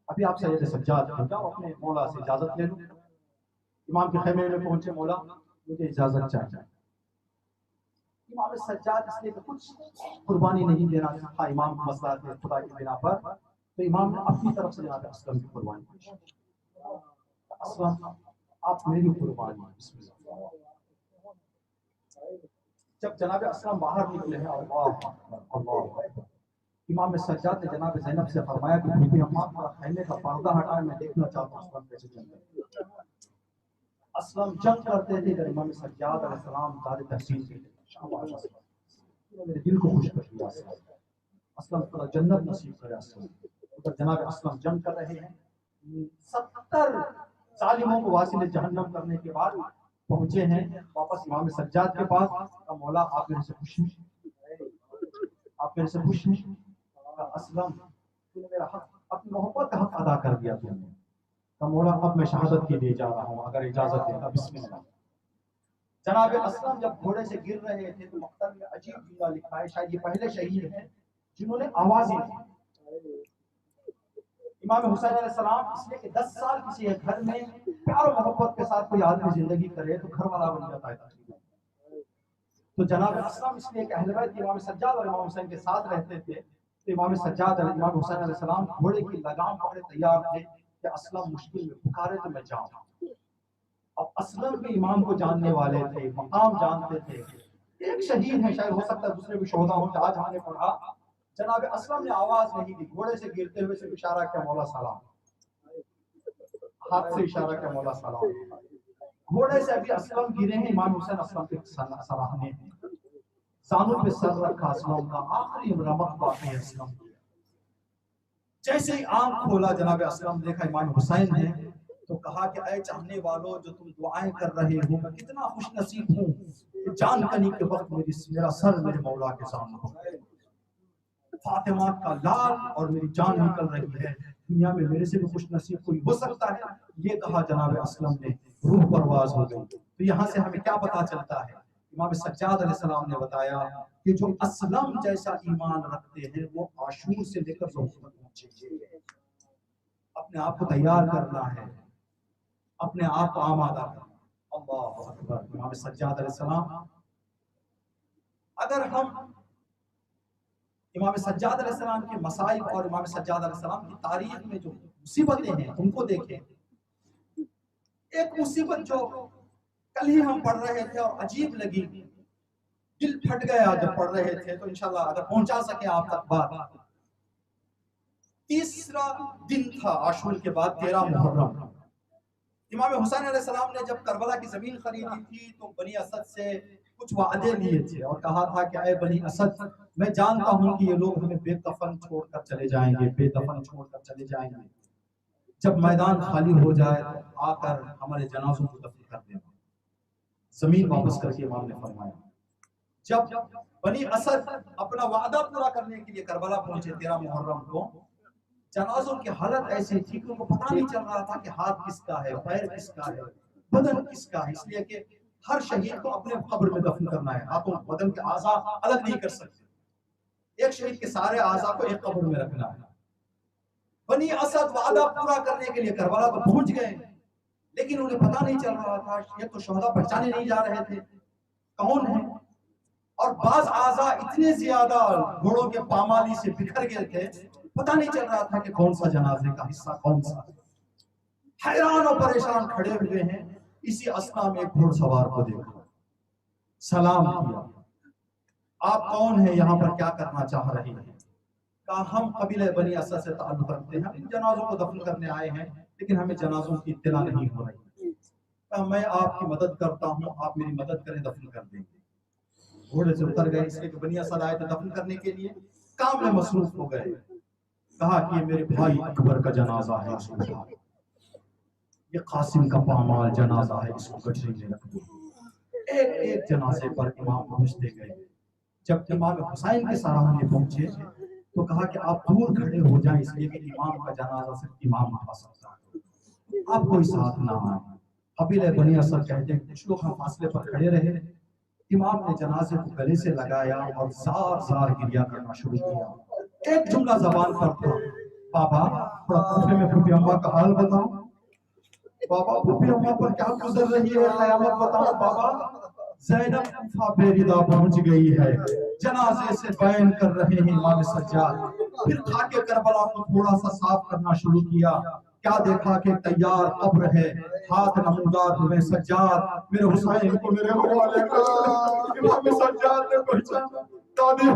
ابھی آپ سید سجاد ہو جاؤ، اپنے مولا سے اجازت لے لو۔ امام کے خیمے میں پہنچے، مولا مجھے اجازت چاہیے۔ امام سجاد اس لیے کہ کچھ قربانی نہیں دینا تھا امام کو مسئلہ تھے خدا کی بنا پر، تو امام نے اپنی طرف سے جناب اسلم کی قربانی کی۔ اسلم آپ میری قربانی، بسم اللہ۔ جب جناب اسلم باہر نکلے ہیں، اللہ اللہ، امام سجاد نے جناب زینب سے فرمایا کہ بیبی اماں تھوڑا خیمے کا پردہ ہٹائے، میں دیکھنا چاہتا ہوں اسلم کیسے جنگ کرتے ہیں۔ اسلم جنگ کرتے تھے کہ امام سجاد علیہ السلام دار تحسین کے تھے، شاباش اسلم، میرے دل کو خوش کر دیا اسلم، اسلم تھوڑا جنت نصیب کرے اسلم۔ ادھر جناب اسلم جنگ کر رہے ہیں، 70 ظالموں کو واصل جہنم کرنے کے بعد پہنچے ہیں واپس امام سجاد کے پاس۔ کہا مولا آپ میرے سے خوش ہیں، آپ میرے سے خوش ہیں؟ اسلم تو نے میرا حق، اپنی محبت کا حق ادا کر دیا تم نے۔ کہا مولا اب میں شہادت کے لیے جا رہا ہوں، اگر اجازت دے۔ بسم اللہ۔ جناب اسلم جب گھوڑے سے گر رہے تھے تو مقتل میں عجیب جملہ لکھا ہے، شاید یہ پہلے شہید ہیں جنہوں نے آواز ہی دی۔ امام حسین علیہ السلام اس لیے کہ 10 سال کسی ایک گھر میں پیار و محبت کے ساتھ کوئی آدمی زندگی کرے تو گھر والا بن جاتا ہے تقریباً۔ تو جناب اسلم اس لیے کہ اہل بیت امام سجاد اور امام حسین کے ساتھ رہتے تھے، تو امام سجاد اور امام حسین علیہ السلام گھوڑے کی لگام پکڑے تیار تھے کہ اسلم مشکل میں پکارے تو میں جاؤں۔ اب اسلم بھی امام کو جاننے والے تھے، مقام جانتے تھے، ایک شہید ہے، شاید ہو سکتا ہے دوسرے بھی شہدا ہوں کہ آج ہم نے پڑھا جناب اسلم نے آواز نہیں دی، گھوڑے سے گرتے ہوئے صرف اشارہ کیا مولا سلام، ہاتھ سے اشارہ کیا مولا سلام۔ گھوڑے سے ابھی اسلم گرے ہیں، امام حسین اسلم کے سراہنے ہیں، زانوں پہ سر رکھا اسلم کا، آخری رمق باقی ہے اسلم کی۔ جیسے ہی آنکھ کھولا جناب اسلم دیکھا امام حسین ہے تو کہا کہ اے چاہنے والوں جو تم دعائیں کر رہے ہو، میں کتنا خوش نصیب ہوں کہ جان کنی کے وقت میرا سر میرے مولا کے سامنے، فاطمہ کا لال اور میری جان نکل رہی ہے، دنیا میں میرے سے بھی خوش نصیب کوئی ہو سکتا ہے؟ یہ کہا جناب اسلم نے، روح پرواز ہو گئی۔ تو یہاں سے ہمیں کیا پتا چلتا ہے؟ امام سجاد علیہ السلام نے بتایا کہ جو اسلم جیسا ایمان رکھتے ہیں وہ عاشور سے لے کر ظہور تک پہنچیں گے۔ اپنے آپ کو تیار کرنا ہے، اپنے آپ کو آمادہ کرنا۔ اللہ اکبر۔ امام سجاد علیہ السلام، اگر ہم امام سجاد علیہ السلام کے مصائب اور امام سجاد علیہ السلام کی تاریخ میں جو مصیبتیں ہیں ان کو دیکھیں، ایک مصیبت جو کل ہی ہم پڑھ رہے تھے اور عجیب لگی، دل پھٹ گیا جب پڑھ رہے تھے، تو انشاءاللہ اگر پہنچا سکے آپ تک بات۔ تیسرا دن تھا عاشور کے بعد 13 محرم۔ امام حسین علیہ السلام نے جب کربلا کی زمین خریدی تھی تو بنی اسد سے کچھ وعدے لیے تھے اور کہا تھا کہ اے بنی اسد، میں جانتا ہوں کہ یہ لوگ ہمیں بے کفن چھوڑ کر چلے جائیں گے، بے دفن چھوڑ کر چلے جائیں گے، جب میدان خالی ہو جائے تو آ کر ہمارے جنازوں کو دفن کر دینا۔ زمین واپس کر کے امام نے فرمایا۔ جب بنی اسد اپنا وعدہ پورا کرنے کے لیے کربلا پہنچے 13 محرم کو، جنازوں کی حالت ایسی تھی کہ ان کو پتہ نہیں چل رہا تھا کہ ہاتھ کس کا ہے، پیر کس کا ہے، بدن کس کا ہے، اس لیے کہ ہر شہید کو اپنے قبر میں دفن کرنا ہے، ہاتھوں بدن کے اعضاء الگ نہیں کر سکتے، ایک شہید کے سارے اعضاء کو ایک قبر میں رکھنا ہے۔ بنی اسد وعدہ پورا کرنے کے لیے کربلا تو پہنچ گئے، لیکن انہیں پتہ نہیں چل رہا تھا، یہ تو شہداء پہچانے نہیں جا رہے تھے کون ہیں، اور بعض اعضاء اتنے زیادہ گھوڑوں کے پامالی سے بکھر گئے تھے، پتہ نہیں چل رہا تھا کہ کون سا جنازے کا حصہ کون سا۔ حیران و پریشان کھڑے ہوئے ہیں، اسی اثنا میں ایک گھوڑ سوار کو دیکھا، سلام کیا، آپ کون ہیں، یہاں پر کیا کرنا چاہ رہے ہیں؟ کہا ہم قبیلہ بنی اسد سے تعلق رکھتے ہیں، ہم ان جنازوں کو دفن کرنے آئے ہیں لیکن ہمیں جنازوں کی اطلاع نہیں ہو رہی۔ کہا میں آپ کی مدد کرتا ہوں، آپ میری مدد کریں، دفن کر دیں گے۔ گھوڑے سے اتر گئے، اس لیے کہ بنی اسد آئے تھے دفن کرنے کے لیے، کام میں مصروف ہو گئے۔ کہا کہ یہ میرے بھائی اکبر کا جنازہ ہے، اس کو اٹھا، یہ قاسم کا پامال جنازہ ہے، اس کو گٹھری میں رکھ دو۔ ایک ایک جنازے پر امام پہنچتے گئے۔ جب امام حسین کے سراہنے پہنچے تو کہا کہ آپ دور کھڑے ہو جائیں، اس لیے کہ امام کا جنازہ صرف امام اٹھا سکتا ہے، آپ کوئی ساتھ نہ آئے۔ قبیلہ بنی اسد کہتے ہیں کچھ لوگ ہم فاصلے پر کھڑے رہے، امام نے جنازے کو گلے سے لگایا اور زار زار گریہ کرنا شروع کیا۔ ایک جملہ زبان پر تھا، بابا تھوڑا کوفے میں پھوپھی اماں کا حال بتاؤ، بابا پھوپھی اماں پر کیا گزر رہی ہے قیامت بتاؤ، بابا زینب کوفہ بے ردا پہنچ گئی ہے، جنازے سے بیان کر رہے ہیں امام سجاد۔ پھر خاک کربلا کو تھوڑا سا صاف کرنا شروع کیا، کیا دیکھا کہ تیار قبر ہے، ہاتھ نمودار ہوئے سجاد میرے حسین کو میرے حوالے کر۔ امام سجاد نے پہچانا، دادی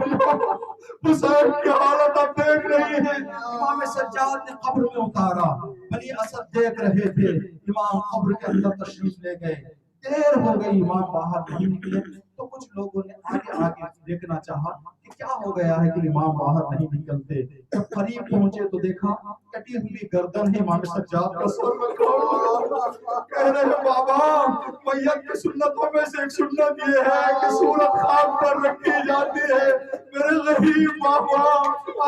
حسین کی حالت اب دیکھ رہی ہے۔ امام سجاد نے قبر میں اتارا، بنی اسد دیکھ رہے تھے، امام قبر کے اندر تشریف لے گئے۔ دیر ہو گئی، امام باہر نہیں نکلے تو کچھ لوگوں نے آگے آگے دیکھنا چاہا کہ کیا ہو گیا ہے کہ امام باہر نہیں نکلتے۔ جب قریب پہنچے تو دیکھا کٹی ہوئی گردن ہے امام سجاد کا سر رکھا ہوا۔ کہہ رہے ہیں بابا میت کی سنتوں میں سے ایک سنت یہ ہے کہ صورت خاک پر رکھی جاتی ہے، میرے غریب بابا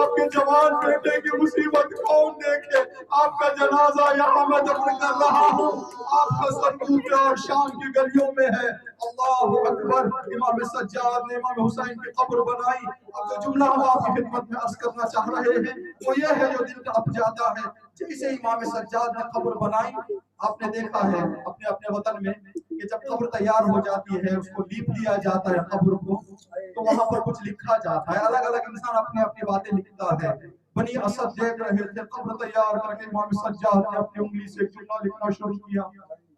آپ کے جوان بیٹے کی مصیبت کون دیکھے، آپ کا جنازہ یہاں میں دفن کر رہا ہوں، آپ کا سر کوفے اور شام کی گلیوں میں ہے، اللہ اکبر. امام سجاد نے امام حسین کی قبر بنائی. اب جو جملہ ہم آپ کی خدمت میں عرض کرنا چاہ رہے ہیں وہ یہ ہے جو دل کا اپ جاتا ہے. جیسے امام سجاد نے قبر بنائی, آپ نے دیکھا ہے اپنے اپنے وطن میں کہ جب قبر تیار ہو جاتی ہے, اس کو لیپ دیا جاتا ہے قبر کو, تو وہاں پر کچھ لکھا جاتا ہے. الگ الگ انسان اپنی اپنی باتیں لکھتا ہے. بنی اسد دیکھ رہے تھے, قبر تیار کر کے امام سجاد نے اپنی انگلی سے جملہ لکھنا شروع کیا.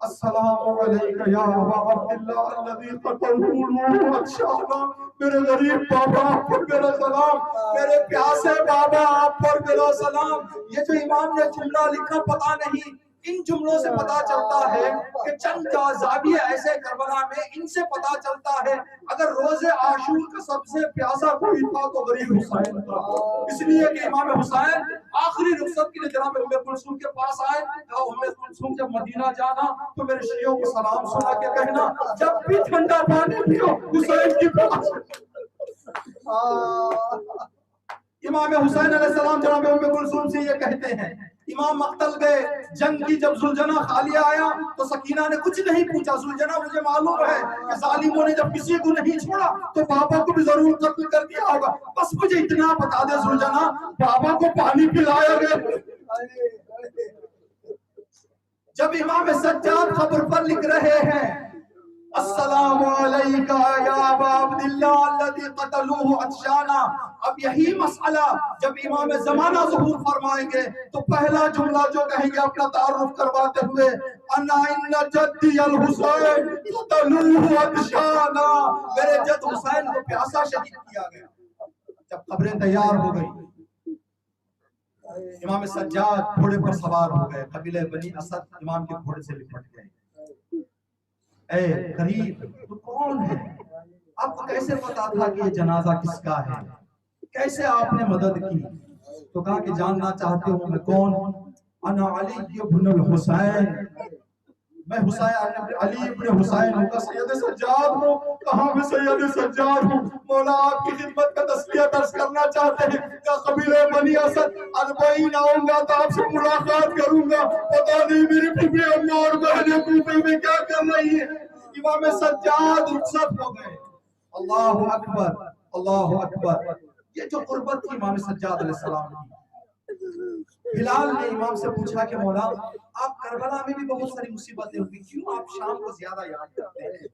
السلام علیکم یا ابا عبداللہ الذی قتلوه اخشانا. میرے غریب بابا آپ پر میرا سلام, میرے پیاسے بابا آپ پر میرا سلام. یہ جو امام نے جملہ لکھا, پتہ نہیں ان جملوں سے پتا چلتا ہے کہ چند زاویے ایسے کربلا میں, ان سے پتا چلتا ہے اگر روز عاشور کا سب سے پیاسا کوئی تھا تو غریب حسین تھا. اس لیے کہ امام حسین آخری رخصت کے لیے جناب ام کلثوم کے پاس آئے. کہا ام کلثوم جب مدینہ جانا تو میرے شیعوں کو سلام سنا کے کہنا جب بھی ٹھنڈا پانی پیو حسین کی پاس. امام حسین علیہ السلام جناب ام کلثوم سے یہ کہتے ہیں. امام مقتل گئے, جنگ کی جب زلجنہ خالیہ آیا تو سکینہ نے کچھ نہیں پوچھا. زلجنہ مجھے معلوم ہے کہ ظالموں نے جب کسی کو نہیں چھوڑا تو بابا کو بھی ضرور قتل کر دیا ہوگا, بس مجھے اتنا بتا دے زلجنہ بابا کو پانی پلایا گیا. جب امام سجاد قبر پر لکھ رہے ہیں السلام علیکہ یا ابا عبداللہ الذی قتلوه عطشانا, اب یہی مسئلہ جب امام زمانہ ظہور فرمائیں گے تو پہلا جملہ جو کہیں گے اپنا تعارف کرواتے ہوئے انا ان جدی الحسین قتلوه عطشانا, میرے جد حسین کو پیاسا شہید کیا گیا. جب قبریں تیار ہو گئی, امام سجاد گھوڑے پر سوار ہو گئے. قبیلہ بنی اسد امام کے گھوڑے سے لپٹ گئے. اے غریب تو کون ہے, آپ کو کیسے پتا تھا کہ یہ جنازہ کس کا ہے, کیسے آپ نے مدد کی؟ تو کہا کہ جاننا چاہتے ہو میں کون ہوں؟ انا علی ابن الحسین, میں حسین علی ابن حسین ہوں. کا سید سجاد ہوں. کہاں میں سید سجاد ہوں. مولا آپ کی خدمت کا تسلیہ درس کرنا چاہتے ہیں. کہ قبیلہ بنی اسد 40 آؤں گا تو آپ سے ملاقات کروں گا, پتہ نہیں میری بیوی اماں اور بہنیں کوفے میں کیا کر رہی ہیں. امام سجاد رخصت ہو گئے. اللہ اکبر اللہ اکبر. یہ جو قربت تھی امام سجاد علیہ السلام کی. بلال نے امام سے پوچھا کہ مولا آپ کربلا میں بھی بہت ساری مصیبتیں ہوئی, کیوں آپ شام کو زیادہ یاد کرتے ہیں؟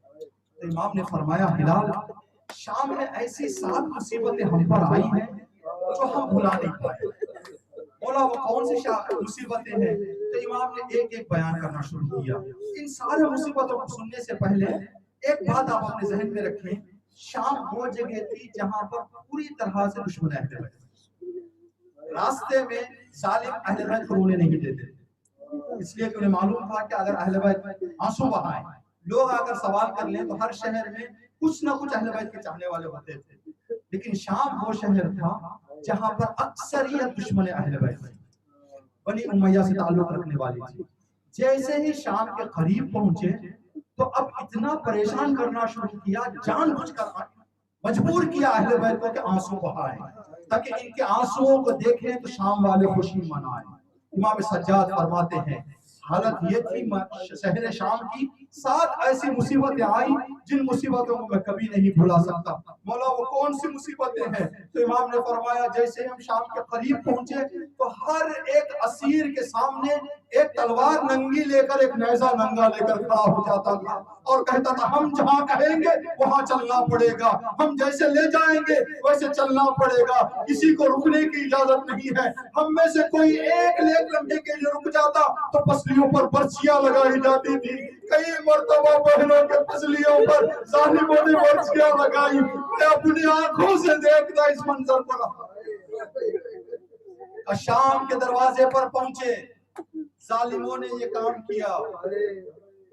تو امام نے فرمایا بلال شام میں ایسی 7 مصیبتیں ہم پر آئی ہیں جو ہم بھلا نہیں پائے. مولا وہ کون سی مصیبتیں ہیں؟ تو امام نے ایک ایک بیان کرنا شروع کیا. ان سارے مصیبتوں کو سننے سے پہلے ایک بات آپ اپنے ذہن میں رکھیں, شام وہ جگہ تھی جہاں پر پوری طرح سے دشمن اہل بیت, راستے میں ظالم اہل بیت کو رونے نہیں دیتے, اس لیے کہ انہیں معلوم تھا کہ اگر اہل بیت آنسو بہائیں, لوگ اگر سوال کر لیں تو ہر شہر میں کچھ نہ کچھ اہل بیت کے چاہنے والے ہوتے تھے. لیکن شام وہ شہر تھا جہاں پر اکثریت دشمن اہل بیت تھی, بنی امیہ سے تعلق رکھنے والی تھی. جیسے ہی شام کے قریب پہنچے تو اب اتنا پریشان کرنا شروع کیا, جان بوجھ کر مجبور کیا اہل بیت کو کہ آنسو بہائیں تاکہ ان کے آنسوؤں کو دیکھیں تو شام والے خوشی منائیں. امام سجاد فرماتے ہیں حالت یہ تھی شہر شام کی, 7 ایسی مصیبتیں آئیں جن مصیبتوں کو میں کبھی نہیں بھلا سکتا. مولا وہ کون سی مصیبتیں ہیں؟ تو امام نے فرمایا جیسے ہم شام کے قریب پہنچے تو ہر ایک اسیر کے سامنے ایک تلوار ننگی لے کر, ایک نیزہ ننگا لے کر کھڑا ہو جاتا تھا اور کہتا تھا ہم جہاں کہیں گے وہاں چلنا پڑے گا, ہم جیسے لے جائیں گے ویسے چلنا پڑے گا, کسی کو رکنے کی اجازت نہیں ہے. ہم میں سے کوئی ایک لمحے کے لیے رک جاتا تو پسلیوں پر برچیاں لگائی جاتی تھی. کئی مرتبہ بہنوں کے پسلیوں پر ظالموں نے برچیاں لگائی. میں اپنی آنکھوں سے دیکھتا اس منظر پر. شام کے دروازے پر پہنچے, ظالموں نے یہ کام کیا,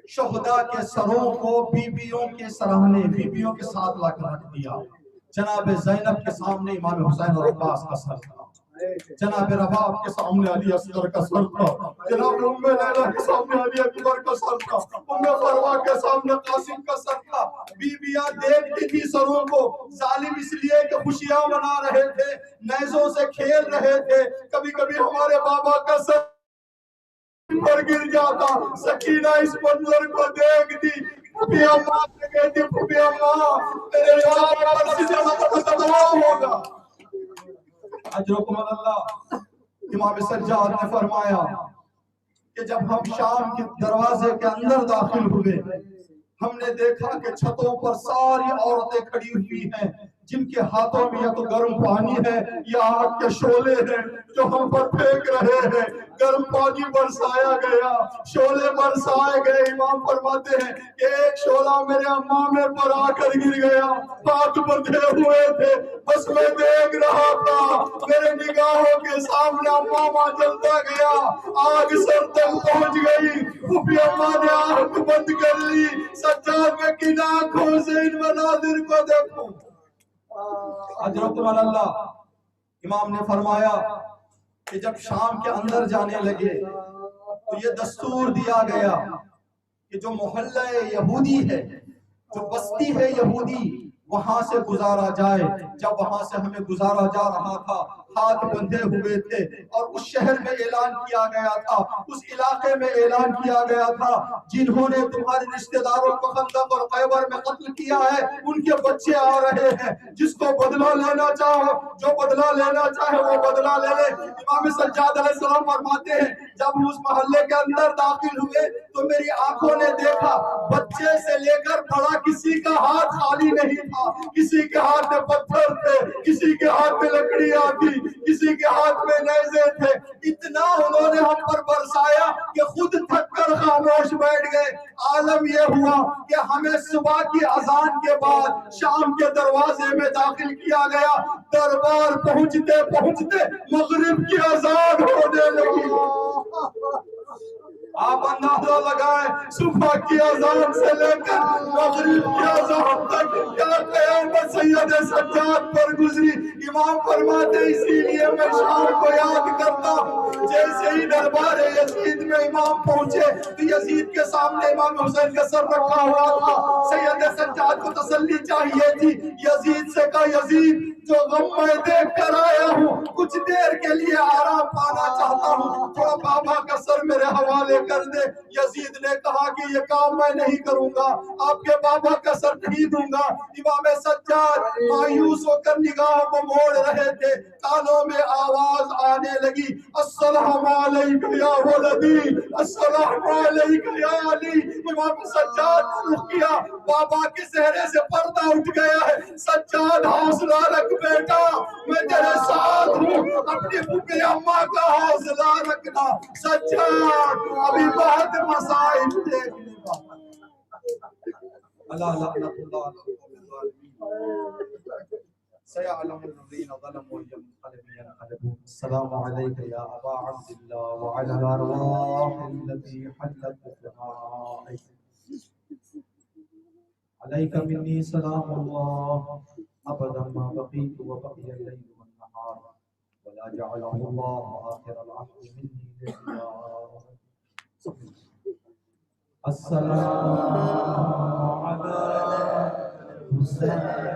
شہداء کے سروں کو بیویوں کے سراہنے بیویوں کے ساتھ لا کر رکھ دیا. جناب زینب کے سامنے امام حسین اور عباس کا سر تھا, جناب رباب کے سامنے علی اصغر کا سر تھا, جناب ام لیلہ کے سامنے علی اکبر کا سر تھا, ام فروا کے سامنے قاسم کا سر تھا. بیویاں دیکھتی تھی سروں کو. ظالم اس لیے کہ خوشیاں منا رہے تھے, نیزوں سے کھیل رہے تھے. کبھی کبھی ہمارے بابا کا سر پر گر جاتا. سکینہ اس منظر کو دیکھ دی. پھوپھی اماں سے کہتی پھوپھی اماں میرے بابا پر سجدہ تمام ہوگا. اجرکم اللہ. امام سجاد نے فرمایا کہ جب ہم شام کے دروازے کے اندر داخل ہوئے ہم نے دیکھا کہ چھتوں پر ساری عورتیں کھڑی ہوئی ہیں جن کے ہاتھوں میں یا تو گرم پانی ہے یا آگ کے شعلے ہیں جو ہم پر پھینک رہے ہیں. گرم پانی برسایا گیا, شعلے برسائے گئے. امام فرماتے ہیں کہ ایک شعلہ میرے امامے پر آ کر گر گیا, ہاتھ بندھے ہوئے تھے, بس میں دیکھ رہا تھا, میرے نگاہوں کے سامنے امامہ جلتا گیا, آگ سر تک پہنچ گئی. پھوپھی اماں نے آنکھ بند کر لی. سجاد میں کن آنکھوں سے ان مناظر کو دیکھوں. اجرکم اللہ. امام نے فرمایا کہ جب شام کے اندر جانے لگے تو یہ دستور دیا گیا کہ جو محلہ یہودی ہے, جو بستی ہے یہودی, وہاں سے گزارا جائے. جب وہاں سے ہمیں گزارا جا رہا تھا ہاتھ بندھے ہوئے تھے اور اس شہر میں اعلان کیا گیا تھا, اس علاقے میں اعلان کیا گیا تھا جنہوں نے تمہارے رشتہ داروں کو خندق اور خیبر میں قتل کیا ہے ان کے بچے آ رہے ہیں, جس کو بدلہ لینا چاہو, جو بدلہ لینا چاہے وہ بدلہ لے لے. امام سجاد علیہ السلام فرماتے ہیں جب ہم اس محلے کے اندر داخل ہوئے تو میری آنکھوں نے دیکھا بچے سے لے کر بڑا کسی کا ہاتھ خالی نہیں تھا. کسی کے ہاتھ میں پتھر تھے, کسی کے ہاتھ میں لکڑیاں تھی, کسی کے ہاتھ میں نیزے تھے. اتنا انہوں نے ہم پر برسایا کہ خود تھک کر خاموش بیٹھ گئے. عالم یہ ہوا کہ ہمیں صبح کی اذان کے بعد شام کے دروازے میں داخل کیا گیا. دربار پہنچتے پہنچتے مغرب کی اذان ہونے لگی. آپ اندازہ لگائیں صبح کی اذان سے لے کر مغرب کی اذان تک کیا قیامت سید سجاد پر گزری. امام فرماتے اسی لیے میں شام کو یاد کرتا ہوں. جیسے ہی دربار یزید میں امام پہنچے تو یزید کے سامنے امام حسین کا سر رکھا ہوا تھا. سید سجاد کو تسلی چاہیے تھی. یزید سے کہا یزید جو غم میں دیکھ کر آیا ہوں کچھ دیر کے لیے آرام پانا چاہتا ہوں, تھوڑا بابا کا سر میرے حوالے کر دے. یزید نے کہا کہ یہ کام میں نہیں کروں گا, آپ کے بابا کا سر نہیں دوں گا. امام سجاد مایوس ہو کر نگاہوں کو موڑ رہے تھے. کانوں میں آواز آنے لگی السلام علیکم یا ولدی, السلام علیکم یا علی. امام سجاد نے رخ کیا, بابا کے چہرے سے پردہ اٹھ گیا ہے. سجاد حوصلہ رکھ بیٹا, میں تیرے ساتھ ہوں, اپنی پھوپھی اماں کا حوصلہ رکھنا. سجاد ابھی بہت مسائل دیکھنے کا. اللہ لعنت اللہ علی الظالمین. سيعلم الذين ظلموا ينقلب ينقلبون. السلام عليك يا أبا عبد الله وعلى الأرواح التي حلت بفنائك. عليك مني سلام الله أبدا ما بقيت وبقي الليل والنهار, ولا جعله الله آخر العهد مني لله. السلام على الحسين.